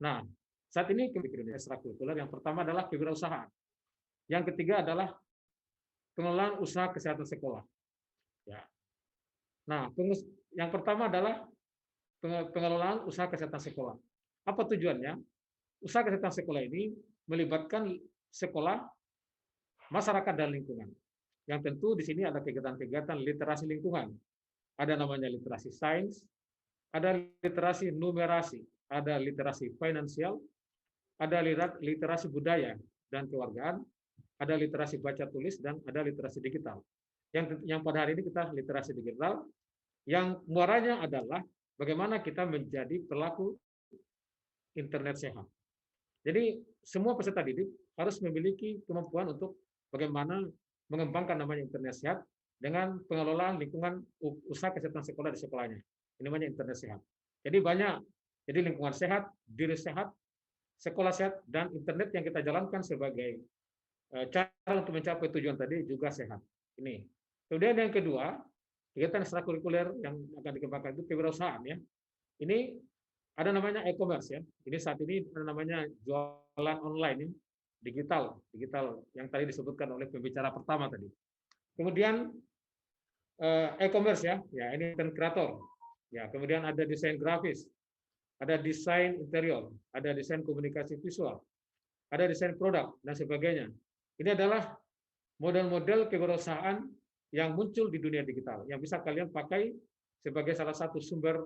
Nah, saat ini kegiatan ekstrakurikuler yang pertama adalah kewirausahaan. Yang ketiga adalah pengelolaan usaha kesehatan sekolah. Ya. Nah, yang pertama adalah pengelolaan usaha kesehatan sekolah. Apa tujuannya? Usaha kesehatan sekolah ini melibatkan sekolah, masyarakat, dan lingkungan. Yang tentu di sini ada kegiatan-kegiatan literasi lingkungan. Ada namanya literasi sains, ada literasi numerasi, ada literasi finansial, ada literasi budaya dan kewargaan, ada literasi baca tulis, dan ada literasi digital. Yang pada hari ini kita literasi digital, yang muaranya adalah bagaimana kita menjadi pelaku internet sehat. Jadi semua peserta didik harus memiliki kemampuan untuk bagaimana mengembangkan namanya internet sehat dengan pengelolaan lingkungan usaha kesehatan sekolah di sekolahnya. Ini namanya internet sehat. Jadi banyak, jadi lingkungan sehat, diri sehat, sekolah sehat, dan internet yang kita jalankan sebagai cara untuk mencapai tujuan tadi juga sehat. Ini. Kemudian yang kedua, kegiatan ekstrakurikuler yang akan dikembangkan itu kewirausahaan ya. Ini ada namanya e-commerce ya. Ini saat ini ada namanya jualan online ya. digital yang tadi disebutkan oleh pembicara pertama tadi. Kemudian e-commerce ya, ini content creator. Ya, kemudian ada desain grafis, ada desain interior, ada desain komunikasi visual, ada desain produk dan sebagainya. Ini adalah model-model kewirausahaan yang muncul di dunia digital yang bisa kalian pakai sebagai salah satu sumber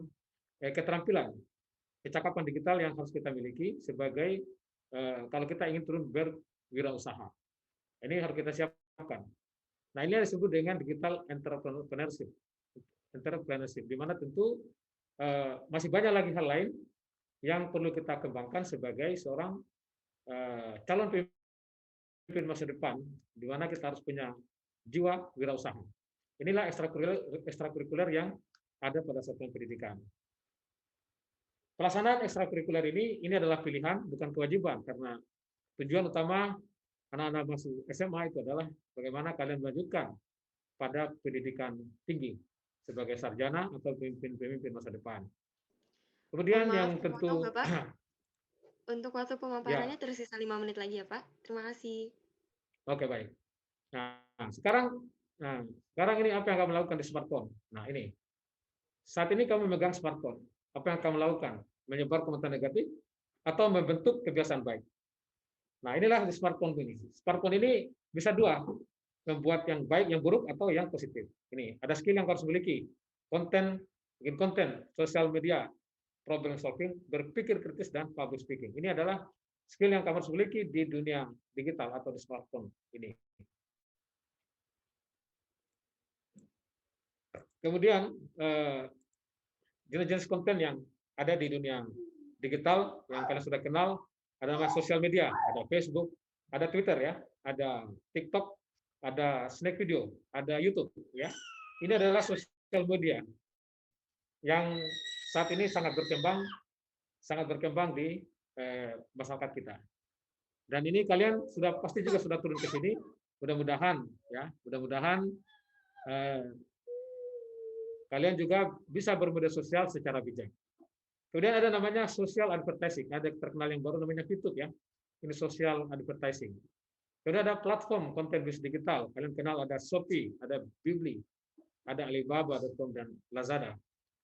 keterampilan, kecakapan digital yang harus kita miliki sebagai kalau kita ingin turun berwirausaha. Ini harus kita siapkan. Nah, ini disebut dengan digital entrepreneurship, di mana tentu masih banyak lagi hal lain yang perlu kita kembangkan sebagai seorang calon pemimpin masa depan, di mana kita harus punya jiwa wirausaha. Inilah ekstrakurikuler yang ada pada satuan pendidikan. Pelaksanaan ekstrakurikuler ini adalah pilihan, bukan kewajiban, karena tujuan utama anak-anak masuk SMA itu adalah bagaimana kalian melanjutkan pada pendidikan tinggi sebagai sarjana atau pemimpin masa depan. Kemudian yang tentu untuk waktu pemaparannya tersisa 5 menit lagi ya Pak. Terima kasih. Oke, baik. Nah, sekarang ini apa yang kamu lakukan di smartphone? Nah, ini. Saat ini kamu memegang smartphone. Apa yang kamu lakukan? Menyebar komentar negatif atau membentuk kebiasaan baik? Nah, inilah di smartphone ini. Smartphone ini bisa dua, membuat yang baik, yang buruk, atau yang positif. Ini ada skill yang harus miliki. Bikin konten, sosial media, problem solving, berpikir kritis, dan public speaking. Ini adalah skill yang kamu harus miliki di dunia digital atau di smartphone ini. Kemudian jenis-jenis konten yang ada di dunia digital yang kalian sudah kenal adalah sosial media, ada Facebook, ada Twitter ya, ada TikTok, ada Snack Video, ada YouTube ya. Ini adalah sosial media yang saat ini sangat berkembang di masyarakat kita. Dan ini kalian pasti juga sudah turun ke sini. Mudah-mudahan kalian juga bisa bermedia sosial secara bijak. Kemudian ada namanya social advertising, ada terkenal yang baru namanya YouTube ya. Ini social advertising. Kemudian ada platform konten bisnis digital. Kalian kenal ada Shopee, ada Bibli, ada Alibaba.com dan Lazada.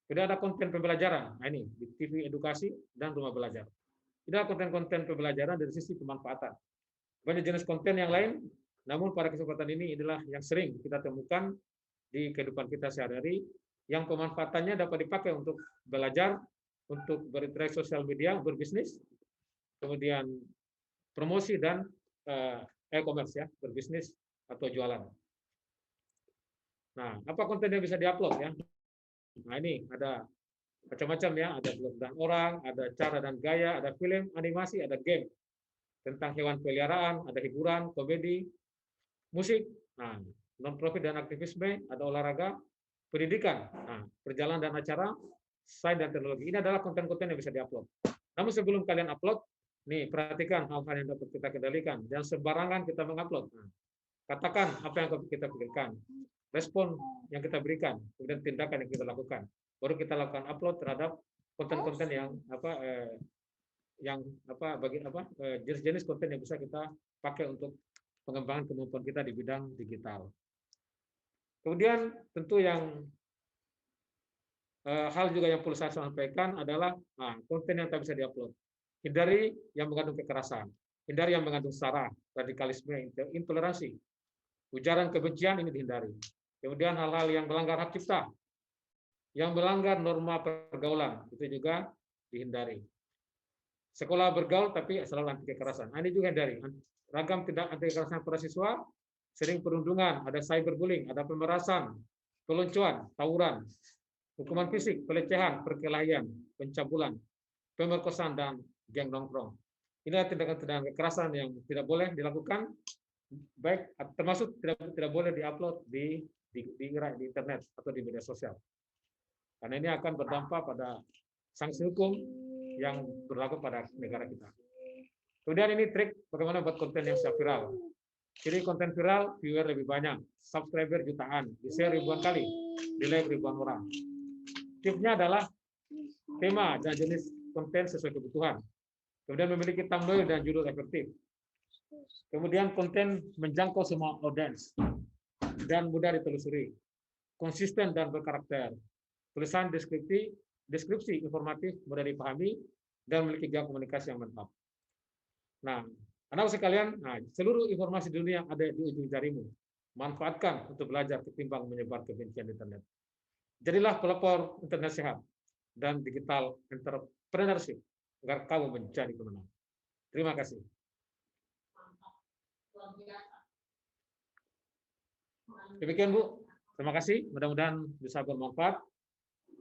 Kemudian ada konten pembelajaran. Nah, ini di TV edukasi dan rumah belajar. Ini adalah konten-konten pembelajaran dari sisi pemanfaatan. Banyak jenis konten yang lain, namun pada kesempatan ini adalah yang sering kita temukan di kehidupan kita sehari-hari, yang pemanfaatannya dapat dipakai untuk belajar, untuk berinteraksi sosial media, berbisnis, kemudian promosi dan e-commerce ya, berbisnis atau jualan. Nah, apa konten yang bisa diupload ya? Nah, ini ada macam-macam ya, ada blog dan orang, ada cara dan gaya, ada film, animasi, ada game tentang hewan peliharaan, ada hiburan, komedi, musik, nah, non-profit dan aktivisme, ada olahraga, pendidikan, nah, perjalanan dan acara, sains dan teknologi. Ini adalah konten-konten yang bisa diupload. Namun sebelum kalian upload, nih perhatikan hal-hal yang dapat kita kendalikan. Jangan sembarangan kita mengupload. Nah, katakan apa yang kita pikirkan, respon yang kita berikan, kemudian tindakan yang kita lakukan. Baru kita lakukan upload terhadap konten-konten jenis-jenis konten yang bisa kita pakai untuk pengembangan kemampuan kita di bidang digital. Kemudian tentu yang hal juga yang perlu saya sampaikan adalah konten yang tak bisa diupload. Hindari yang mengandung kekerasan, hindari yang mengandung sara, radikalisme, intoleransi, ujaran kebencian ini dihindari. Kemudian hal-hal yang melanggar hak cipta, yang melanggar norma pergaulan itu juga dihindari. Sekolah bergaul tapi selalu anti kekerasan. Nah, ini juga dari ragam tindak anti kekerasan pada siswa, sering perundungan, ada cyberbullying, ada pemerasan, peluncuran, tawuran, hukuman fisik, pelecehan, perkelahian, pencabulan, pemerkosaan, dan geng nongkrong. Inilah tindakan-tindakan kekerasan yang tidak boleh dilakukan, baik termasuk tidak boleh diupload di internet atau di media sosial. Karena ini akan berdampak pada sanksi hukum yang berlaku pada negara kita. Kemudian ini trik bagaimana buat konten yang siap viral. Jadi konten viral, viewer lebih banyak, subscriber jutaan, di-share ribuan kali, di-like ribuan orang. Tipsnya adalah tema dan jenis konten sesuai kebutuhan. Kemudian memiliki thumbnail dan judul efektif. Kemudian konten menjangkau semua audiens dan mudah ditelusuri. Konsisten dan berkarakter. Tulisan deskripsi informatif, mudah dipahami, dan memiliki gaya komunikasi yang mantap. Nah, anak sekalian, seluruh informasi dunia ada di ujung jarimu. Manfaatkan untuk belajar ketimbang menyebar kebencian di internet. Jadilah pelopor internet sehat dan digital entrepreneurship agar kamu menjadi pemenang. Terima kasih. Demikian Bu, terima kasih. Mudah-mudahan bisa bermanfaat.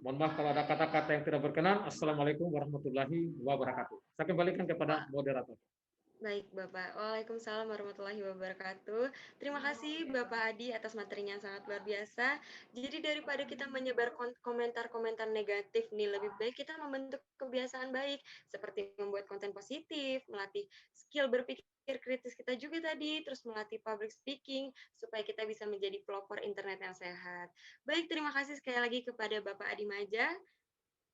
Mohon maaf kalau ada kata-kata yang tidak berkenan. Assalamualaikum warahmatullahi wabarakatuh. Saya kembalikan kepada moderator. Baik, Bapak. Waalaikumsalam warahmatullahi wabarakatuh. Terima kasih Bapak Adi atas materinya yang sangat luar biasa. Jadi daripada kita menyebar komentar-komentar negatif nih, lebih baik kita membentuk kebiasaan baik seperti membuat konten positif, melatih skill berpikir kritis kita juga tadi, terus melatih public speaking supaya kita bisa menjadi pelopor internet yang sehat. Baik, terima kasih sekali lagi kepada Bapak Adi Maja.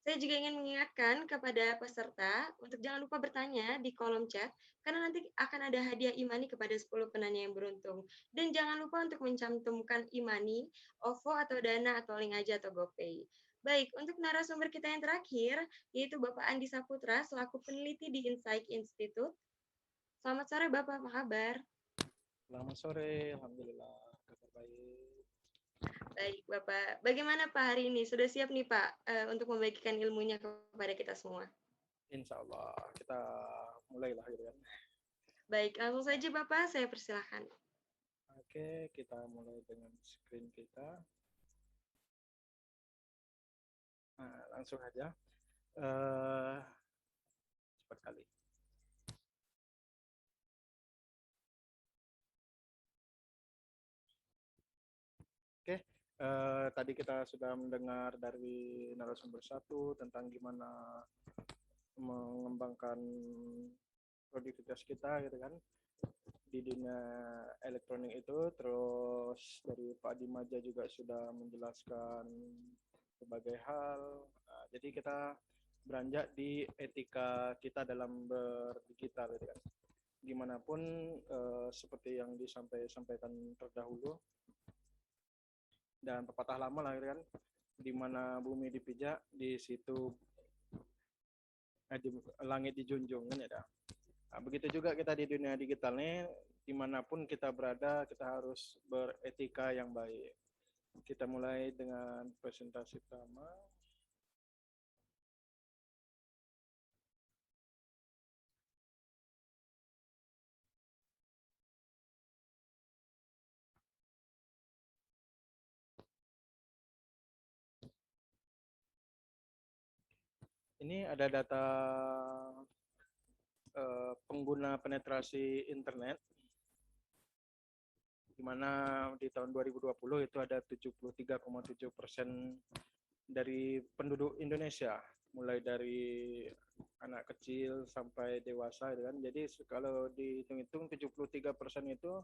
Saya juga ingin mengingatkan kepada peserta untuk jangan lupa bertanya di kolom chat, karena nanti akan ada hadiah e-money kepada 10 penanya yang beruntung. Dan jangan lupa untuk mencantumkan e-money, OVO atau Dana atau link aja atau GoPay. Baik, untuk narasumber kita yang terakhir, yaitu Bapak Andi Saputra, selaku peneliti di Insight Institute. Selamat sore Bapak, apa kabar? Selamat sore, Alhamdulillah, kabar baik. Baik, Bapak. Bagaimana Pak hari ini? Sudah siap nih Pak untuk membagikan ilmunya kepada kita semua? Insya Allah, kita mulailah gitu kan. Baik, langsung saja Bapak, saya persilahkan. Oke, kita mulai dengan screen kita. Nah, langsung aja. Cepat kali. Oke, tadi kita sudah mendengar dari narasumber satu tentang gimana mengembangkan produktivitas kita gitu kan di dunia elektronik itu. Terus dari Pak Dimaja juga sudah menjelaskan berbagai hal. Nah, jadi kita beranjak di etika kita dalam berdigital gitu kan. Gimana pun seperti yang disampaikan terdahulu dan pepatah lama lah gitu kan, di mana bumi dipijak di situ di langit dijunjung kan ya. Nah, begitu juga kita di dunia digital nih, dimanapun kita berada kita harus beretika yang baik. Kita mulai dengan presentasi pertama. Ini ada data pengguna penetrasi internet, di mana di tahun 2020 itu ada 73,7% dari penduduk Indonesia, mulai dari anak kecil sampai dewasa, gitu kan. Jadi kalau dihitung-hitung 73% itu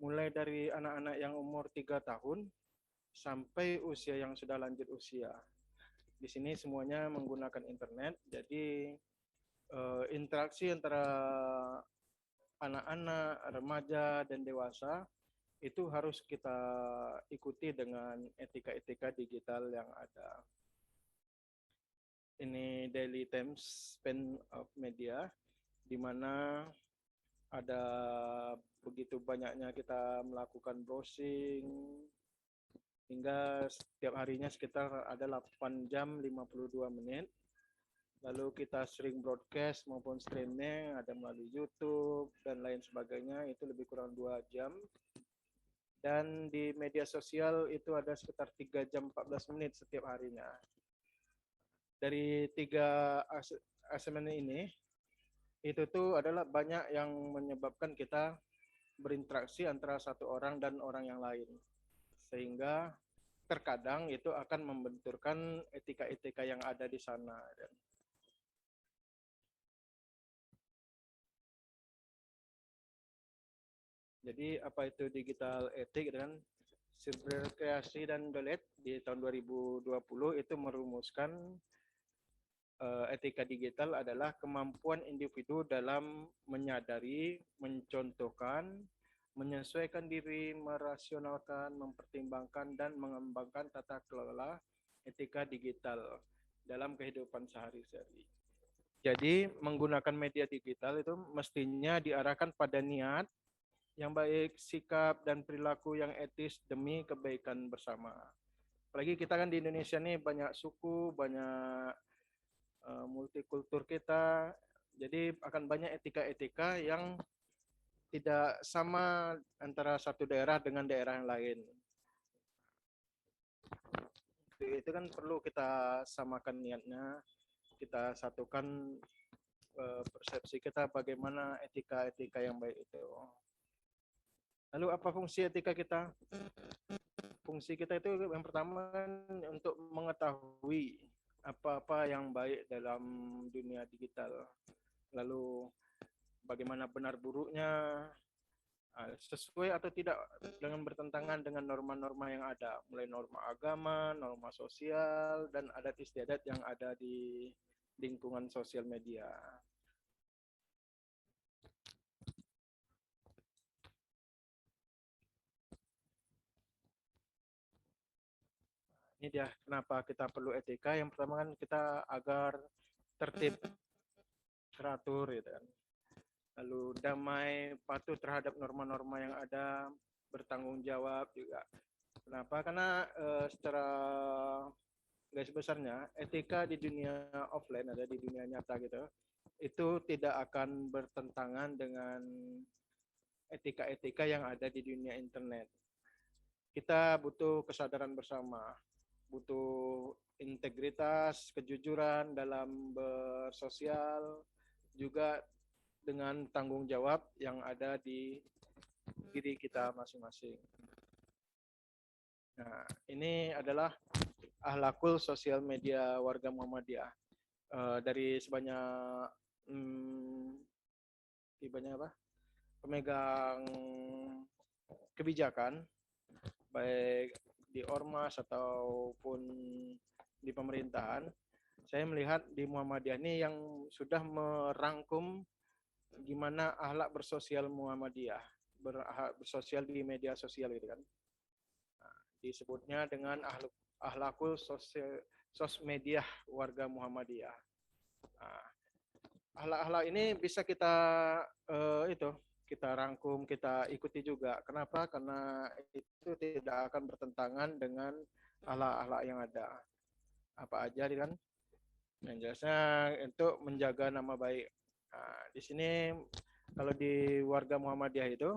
mulai dari anak-anak yang umur 3 tahun sampai usia yang sudah lanjut usia. Di sini semuanya menggunakan internet, jadi interaksi antara anak-anak, remaja, dan dewasa itu harus kita ikuti dengan etika-etika digital yang ada. Ini daily time spend of media, di mana ada begitu banyaknya kita melakukan browsing, hingga setiap harinya sekitar ada 8 jam 52 menit. Lalu kita sering broadcast maupun streaming, ada melalui YouTube dan lain sebagainya, itu lebih kurang 2 jam. Dan di media sosial itu ada sekitar 3 jam 14 menit setiap harinya. Dari 3 assignment ini, itu tuh adalah banyak yang menyebabkan kita berinteraksi antara satu orang dan orang yang lain. Sehingga terkadang itu akan membenturkan etika-etika yang ada di sana. Jadi apa itu digital ethic kan? Silver Kreasi dan Dolet di tahun 2020 itu merumuskan etika digital adalah kemampuan individu dalam menyadari, mencontohkan, menyesuaikan diri, merasionalkan, mempertimbangkan, dan mengembangkan tata kelola etika digital dalam kehidupan sehari-hari. Jadi menggunakan media digital itu mestinya diarahkan pada niat yang baik, sikap dan perilaku yang etis demi kebaikan bersama. Apalagi kita kan di Indonesia nih banyak suku, banyak multikultur kita, jadi akan banyak etika-etika yang tidak sama antara satu daerah dengan daerah yang lain. Itu kan perlu kita samakan niatnya, kita satukan persepsi kita bagaimana etika-etika yang baik itu. Lalu apa fungsi etika kita? Fungsi kita itu yang pertama untuk mengetahui apa-apa yang baik dalam dunia digital. Lalu bagaimana benar buruknya, sesuai atau tidak dengan bertentangan dengan norma-norma yang ada, mulai norma agama, norma sosial, dan adat istiadat yang ada di lingkungan sosial media. Ini dia kenapa kita perlu etika. Yang pertama kan kita agar tertib, teratur gitu kan. Lalu damai, patuh terhadap norma-norma yang ada, bertanggung jawab juga. Kenapa? Karena secara garis besarnya etika di dunia offline, ada di dunia nyata gitu, itu tidak akan bertentangan dengan etika-etika yang ada di dunia internet. Kita butuh kesadaran bersama, butuh integritas, kejujuran dalam bersosial, juga dengan tanggung jawab yang ada di diri kita masing-masing. Nah, ini adalah akhlakul sosial media warga Muhammadiyah. Dari sebanyak pemegang kebijakan, baik di ormas ataupun di pemerintahan, saya melihat di Muhammadiyah ini yang sudah merangkum gimana akhlak bersosial Muhammadiyah, bersosial di media sosial gitu kan. Nah, disebutnya dengan akhlakul sosmedia warga Muhammadiyah. Nah, akhlak-akhlak ini bisa kita kita rangkum, kita ikuti juga. Kenapa? Karena itu tidak akan bertentangan dengan akhlak-akhlak yang ada. Apa aja kan? Yang jelasnya untuk menjaga nama baik. Nah, di sini kalau di warga Muhammadiyah itu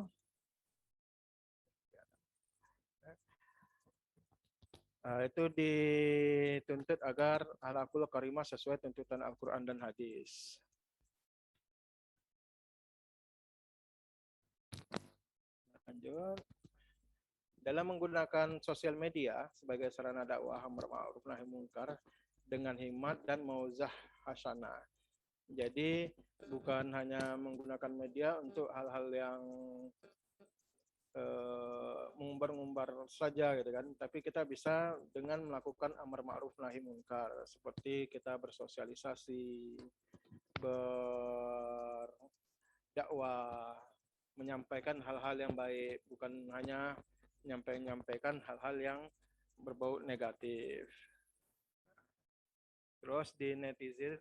dituntut agar akhlakul karimah sesuai tuntutan Al-Quran dan hadis. Lanjut. Dalam menggunakan sosial media sebagai sarana dakwah amar ma'ruf nahi munkar dengan hikmat dan mauzah hasanah. Jadi bukan hanya menggunakan media untuk hal-hal yang mengumbar-ngumbar saja gitu kan, tapi kita bisa dengan melakukan amar ma'ruf nahi munkar, seperti kita bersosialisasi, berdakwah, menyampaikan hal-hal yang baik, bukan hanya menyampaikan hal-hal yang berbau negatif. Terus di netizen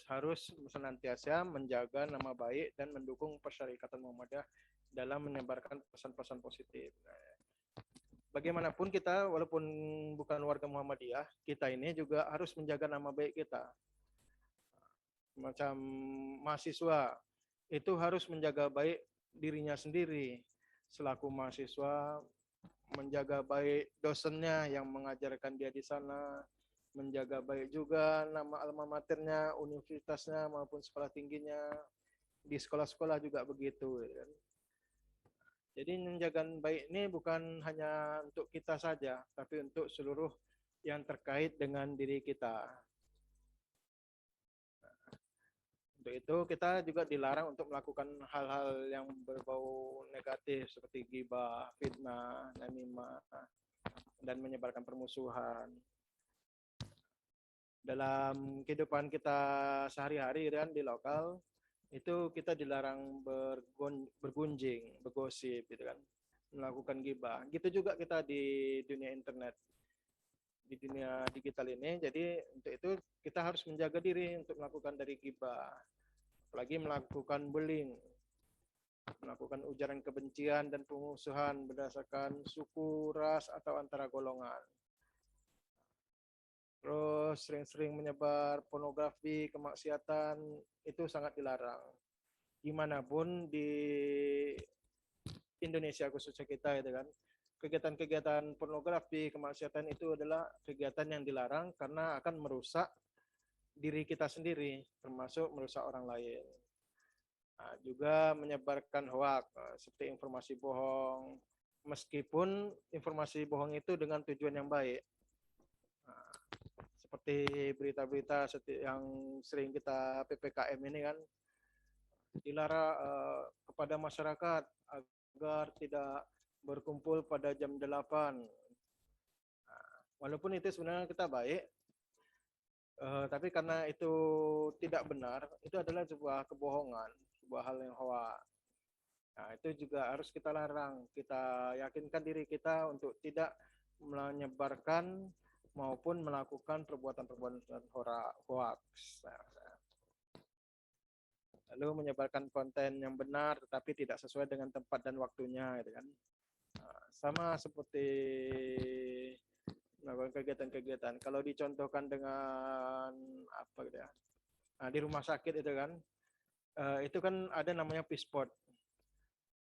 harus senantiasa menjaga nama baik dan mendukung Persyarikatan Muhammadiyah dalam menyebarkan pesan-pesan positif. Bagaimanapun kita, walaupun bukan warga Muhammadiyah, kita ini juga harus menjaga nama baik kita. macam mahasiswa itu harus menjaga baik dirinya sendiri selaku mahasiswa, menjaga baik dosennya yang mengajarkan dia di sana, menjaga baik juga nama alma maternya, universitasnya maupun sekolah tingginya, di sekolah-sekolah juga begitu. Ya kan? Jadi menjaga baik ini bukan hanya untuk kita saja, tapi untuk seluruh yang terkait dengan diri kita. Untuk itu kita juga dilarang untuk melakukan hal-hal yang berbau negatif seperti ghibah, fitnah, namimah, dan menyebarkan permusuhan. Dalam kehidupan kita sehari-hari kan di lokal itu kita dilarang bergunjing, bergosip gitu kan, melakukan ghibah. Gitu juga kita di dunia internet, di dunia digital ini. Jadi untuk itu kita harus menjaga diri untuk melakukan dari ghibah, apalagi melakukan bullying, melakukan ujaran kebencian dan pemusuhan berdasarkan suku, ras, atau antara golongan. Terus sering-sering menyebar pornografi, kemaksiatan, itu sangat dilarang. Dimanapun di Indonesia khususnya kita itu kan, kegiatan-kegiatan pornografi, kemaksiatan itu adalah kegiatan yang dilarang karena akan merusak diri kita sendiri, termasuk merusak orang lain. Nah, juga menyebarkan hoak seperti informasi bohong, meskipun informasi bohong itu dengan tujuan yang baik. Nah, seperti berita-berita yang sering kita PPKM ini kan, dilarang kepada masyarakat agar tidak berkumpul pada jam 8. Nah, walaupun itu sebenarnya kita baik, tapi karena itu tidak benar, itu adalah sebuah kebohongan, sebuah hal yang hoak. Nah, itu juga harus kita larang. Kita yakinkan diri kita untuk tidak menyebarkan maupun melakukan perbuatan-perbuatan hoax. Lalu menyebarkan konten yang benar tetapi tidak sesuai dengan tempat dan waktunya, gitu kan. Nah, sama seperti melakukan kegiatan-kegiatan. Kalau dicontohkan dengan apa gitu ya? Nah, di rumah sakit itu kan ada namanya pisport.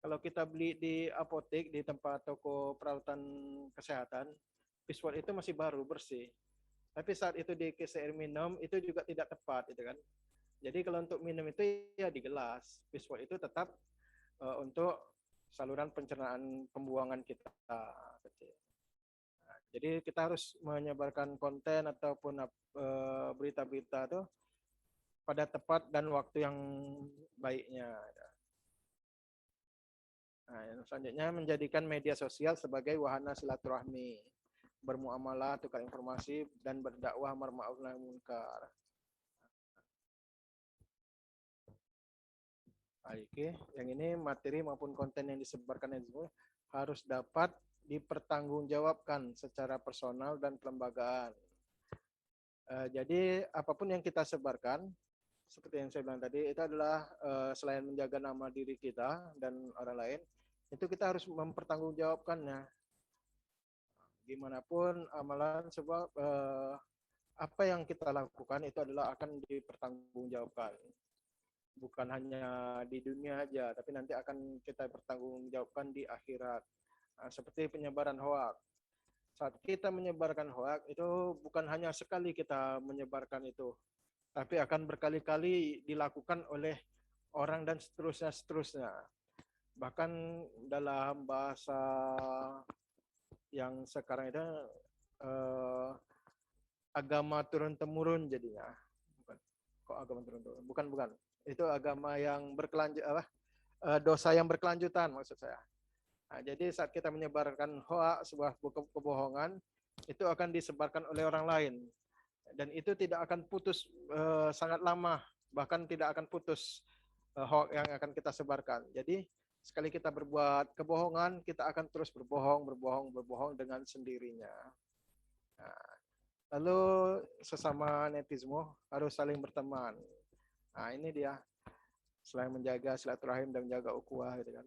Kalau kita beli di apotek, di tempat toko perawatan kesehatan, pisport itu masih baru, bersih. Tapi saat itu dikasih air minum, itu juga tidak tepat, gitu kan. Jadi kalau untuk minum itu ya di gelas. Pisport itu tetap untuk saluran pencernaan pembuangan kita. Nah, jadi kita harus menyebarkan konten ataupun berita-berita itu pada tepat dan waktu yang baiknya. Nah, yang selanjutnya menjadikan media sosial sebagai wahana silaturahmi, bermuamalah, tukar informasi, dan berdakwah amar ma'ruf nahi munkar. Oke, yang ini materi maupun konten yang disebarkan itu harus dapat dipertanggungjawabkan secara personal dan kelembagaan. Jadi apapun yang kita sebarkan, seperti yang saya bilang tadi, itu adalah selain menjaga nama diri kita dan orang lain, itu kita harus mempertanggungjawabkannya. Gimana pun amalan sebab apa yang kita lakukan itu adalah akan dipertanggungjawabkan. Bukan hanya di dunia aja, tapi nanti akan kita pertanggungjawabkan di akhirat. Nah, seperti penyebaran hoak. Saat kita menyebarkan hoak itu bukan hanya sekali kita menyebarkan itu, tapi akan berkali-kali dilakukan oleh orang dan seterusnya. Bahkan dalam bahasa yang sekarang itu agama turun-temurun jadinya. Bukan. Kok agama turun-temurun? Bukan. Itu agama yang dosa yang berkelanjutan maksud saya. Nah, jadi saat kita menyebarkan hoax, sebuah kebohongan, itu akan disebarkan oleh orang lain. Dan itu tidak akan putus sangat lama, bahkan tidak akan putus hoax yang akan kita sebarkan. Jadi sekali kita berbuat kebohongan, kita akan terus berbohong dengan sendirinya. Nah, lalu sesama netizen harus saling berteman. Nah, ini dia, selain menjaga silaturahim dan menjaga ukhuwah gitu kan.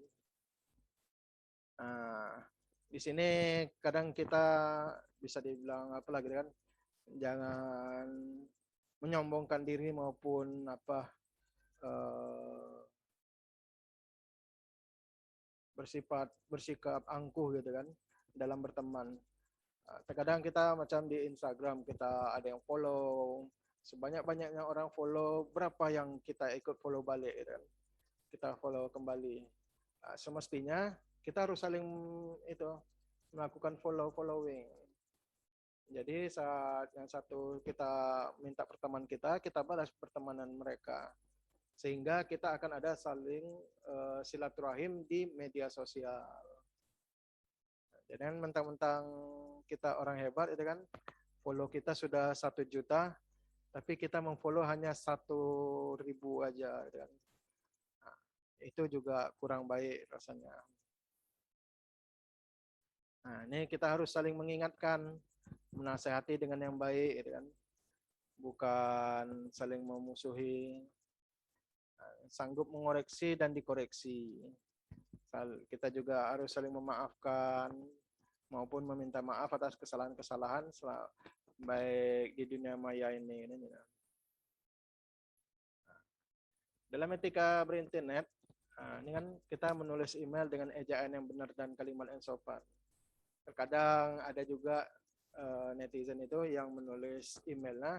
Nah, di sini kadang kita bisa dibilang apa lagi kan, jangan menyombongkan diri maupun apa bersikap angkuh gitu kan dalam berteman. Terkadang kita macam di Instagram kita ada yang follow, sebanyak-banyaknya orang follow, berapa yang kita ikut follow balik gitu kan. Kita follow kembali. Semestinya kita harus saling itu melakukan following. Jadi saat yang satu kita minta pertemanan kita balas pertemanan mereka. Sehingga kita akan ada saling silaturahim di media sosial. Jadi mentang-mentang kita orang hebat itu kan, follow kita sudah 1 juta, tapi kita memfollow hanya 1.000 aja gitu kan. Nah, itu juga kurang baik rasanya. Nah, ini kita harus saling mengingatkan, menasehati dengan yang baik gitu kan. Bukan saling memusuhi. Sanggup mengoreksi dan dikoreksi. Kita juga harus saling memaafkan maupun meminta maaf atas kesalahan-kesalahan baik di dunia maya ini. Dalam etika berinternet, ini kan kita menulis email dengan ejaan yang benar dan kalimat yang sopan. Terkadang ada juga netizen itu yang menulis emailnya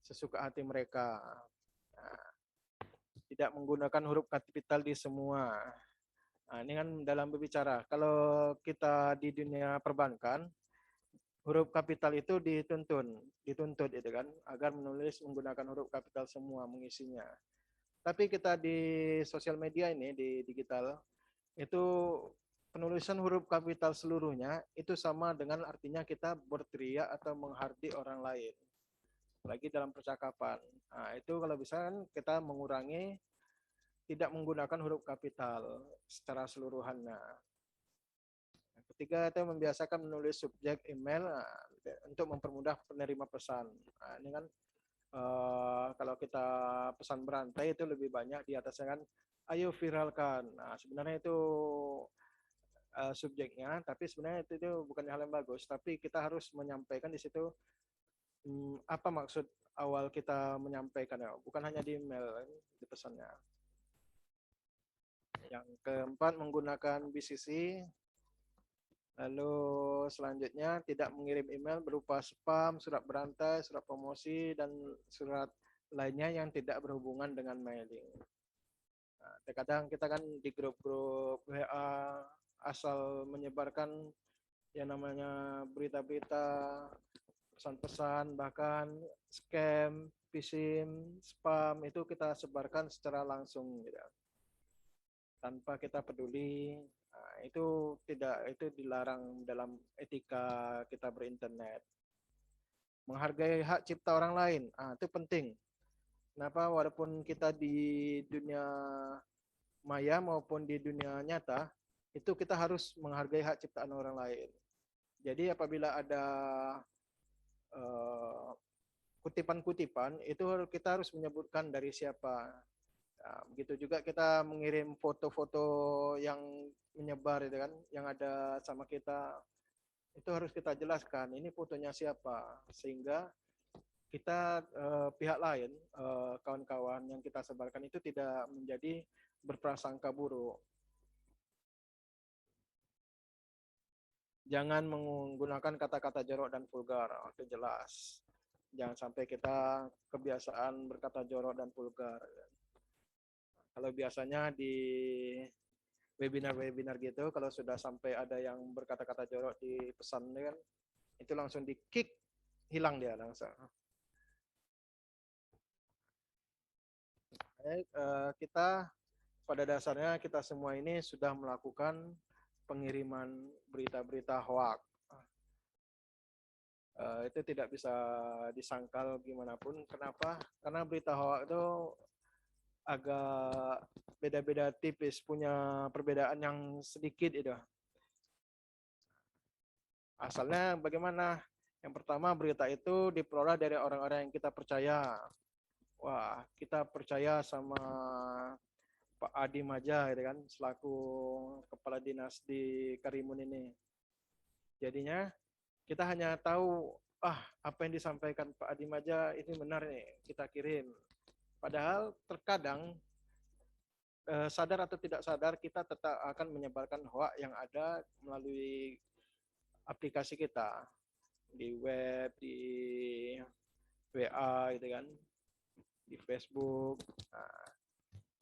sesuka hati mereka. Tidak menggunakan huruf kapital di semua. Nah, ini kan dalam berbicara. Kalau kita di dunia perbankan, huruf kapital itu dituntut itu kan, agar menulis menggunakan huruf kapital semua mengisinya. Tapi kita di sosial media ini, di digital, itu penulisan huruf kapital seluruhnya itu sama dengan artinya kita berteriak atau menghardik orang lain. Lagi dalam percakapan. Nah, itu kalau bisa kan kita mengurangi tidak menggunakan huruf kapital secara seluruhannya. Ketiga, itu membiasakan menulis subjek email untuk mempermudah penerima pesan. Nah, ini kan kalau kita pesan berantai itu lebih banyak di atasnya kan, ayo viralkan. Nah, sebenarnya itu subjeknya, tapi sebenarnya itu bukan hal yang bagus. Tapi kita harus menyampaikan di situ apa maksud awal kita menyampaikan, ya, bukan hanya di email, di pesannya. Yang keempat, menggunakan BCC. Lalu selanjutnya tidak mengirim email berupa spam, surat berantai, surat promosi, dan surat lainnya yang tidak berhubungan dengan mailing. Nah, terkadang kita kan di grup-grup WA asal menyebarkan yang namanya berita-berita, pesan-pesan, bahkan scam, phishing, spam, itu kita sebarkan secara langsung gitu. Tanpa kita peduli. Nah, itu dilarang dalam etika kita berinternet. Menghargai hak cipta orang lain, itu penting. Kenapa? Walaupun kita di dunia maya maupun di dunia nyata, itu kita harus menghargai hak ciptaan orang lain. Jadi apabila ada kutipan-kutipan, itu kita harus menyebutkan dari siapa. Nah, begitu juga kita mengirim foto-foto yang menyebar itu kan, yang ada sama kita, itu harus kita jelaskan ini fotonya siapa, sehingga kita pihak lain, kawan-kawan yang kita sebarkan itu tidak menjadi berprasangka buruk. Jangan menggunakan kata-kata jorok dan vulgar, itu jelas. Jangan sampai kita kebiasaan berkata jorok dan vulgar. Kalau biasanya di webinar-webinar gitu, kalau sudah sampai ada yang berkata-kata jorok di pesan kan, itu langsung di kick, hilang dia langsung. Kita pada dasarnya kita semua ini sudah melakukan pengiriman berita-berita hoax. Itu tidak bisa disangkal gimana pun. Kenapa? Karena berita hoax itu agak beda-beda tipis, punya perbedaan yang sedikit itu. Asalnya bagaimana? Yang pertama, berita itu diperoleh dari orang-orang yang kita percaya. Wah, kita percaya sama Pak Adi Maja, gitu kan, selaku kepala dinas di Karimun ini. Jadinya kita hanya tahu apa yang disampaikan Pak Adi Maja ini benar nih, kita kirim. Padahal terkadang sadar atau tidak sadar kita tetap akan menyebarkan hoak yang ada melalui aplikasi kita di web, di WA gitu kan, di Facebook. Nah,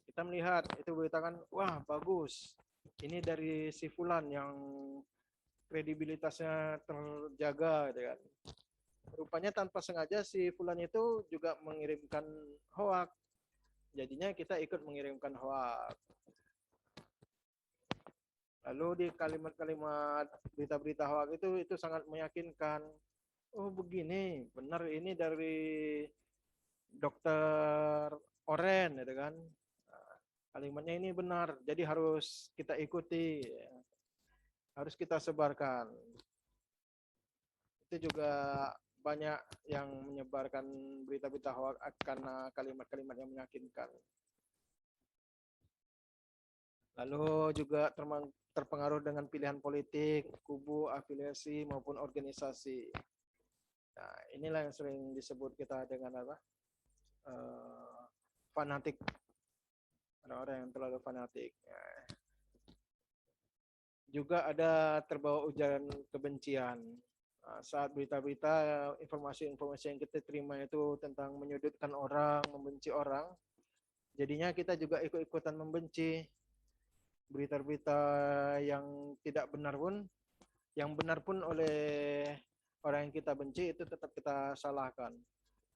kita melihat itu berita kan, wah bagus. Ini dari si Fulan yang kredibilitasnya terjaga gitu kan. Rupanya tanpa sengaja si Fulan itu juga mengirimkan hoak. Jadinya kita ikut mengirimkan hoak. Lalu di kalimat-kalimat berita-berita hoak itu sangat meyakinkan. Oh begini, benar ini dari dokter Oren, gitu kan. Nah, kalimatnya ini benar, jadi harus kita ikuti, harus kita sebarkan. Itu juga banyak yang menyebarkan berita-berita hoak karena kalimat-kalimat yang meyakinkan. Lalu juga terpengaruh dengan pilihan politik, kubu, afiliasi maupun organisasi. Nah, inilah yang sering disebut kita dengan apa? Fanatik. Orang-orang yang terlalu fanatik. Juga ada terbawa ujaran kebencian. Saat berita-berita, informasi-informasi yang kita terima itu tentang menyudutkan orang, membenci orang, jadinya kita juga ikut-ikutan membenci. Berita-berita yang tidak benar pun, yang benar pun oleh orang yang kita benci itu tetap kita salahkan.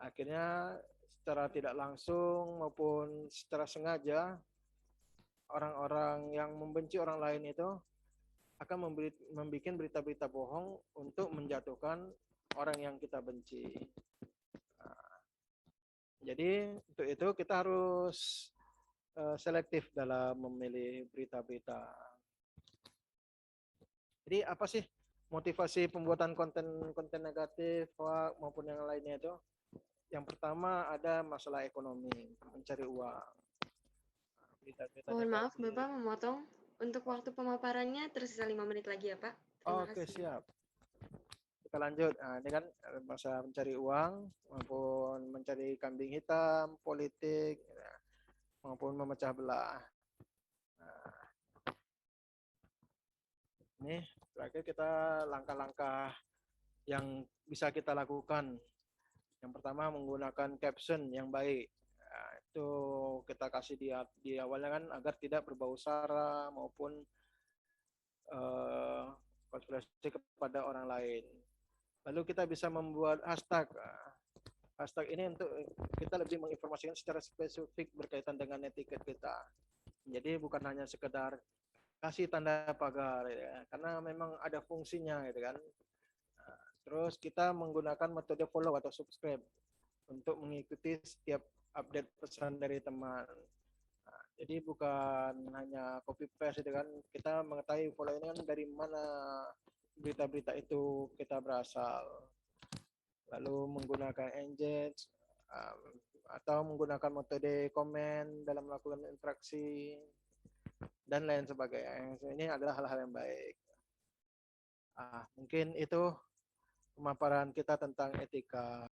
Akhirnya secara tidak langsung maupun secara sengaja, orang-orang yang membenci orang lain itu akan membuat berita-berita bohong untuk menjatuhkan orang yang kita benci. Nah, jadi untuk itu kita harus selektif dalam memilih berita-berita. Jadi apa sih motivasi pembuatan konten negatif maupun yang lainnya itu? Yang pertama ada masalah ekonomi, mencari uang. Berita-berita Mohon maaf negatif. Bapak memotong. Untuk waktu pemaparannya tersisa 5 menit lagi ya Pak. Terima Oke, kasih. siap. Kita lanjut. Nah, ini kan masa mencari uang maupun mencari kambing hitam, politik, maupun memecah belah. Nah, ini terakhir kita langkah-langkah yang bisa kita lakukan. Yang pertama menggunakan caption yang baik. Nah, itu kita kasih di awalnya kan agar tidak berbau sara maupun konspirasi kepada orang lain. Lalu kita bisa membuat hashtag. Hashtag ini untuk kita lebih menginformasikan secara spesifik berkaitan dengan etiket kita. Jadi bukan hanya sekedar kasih tanda pagar, ya, karena memang ada fungsinya, gitu kan. Nah, terus kita menggunakan metode follow atau subscribe untuk mengikuti setiap update pesan dari teman. Nah, jadi bukan hanya copy paste, gitu kan. Kita mengetahui follow ini kan dari mana berita-berita itu kita berasal. Lalu menggunakan engage atau menggunakan metode komen dalam melakukan interaksi dan lain sebagainya. Ini adalah hal-hal yang baik. Mungkin itu pemaparan kita tentang etika.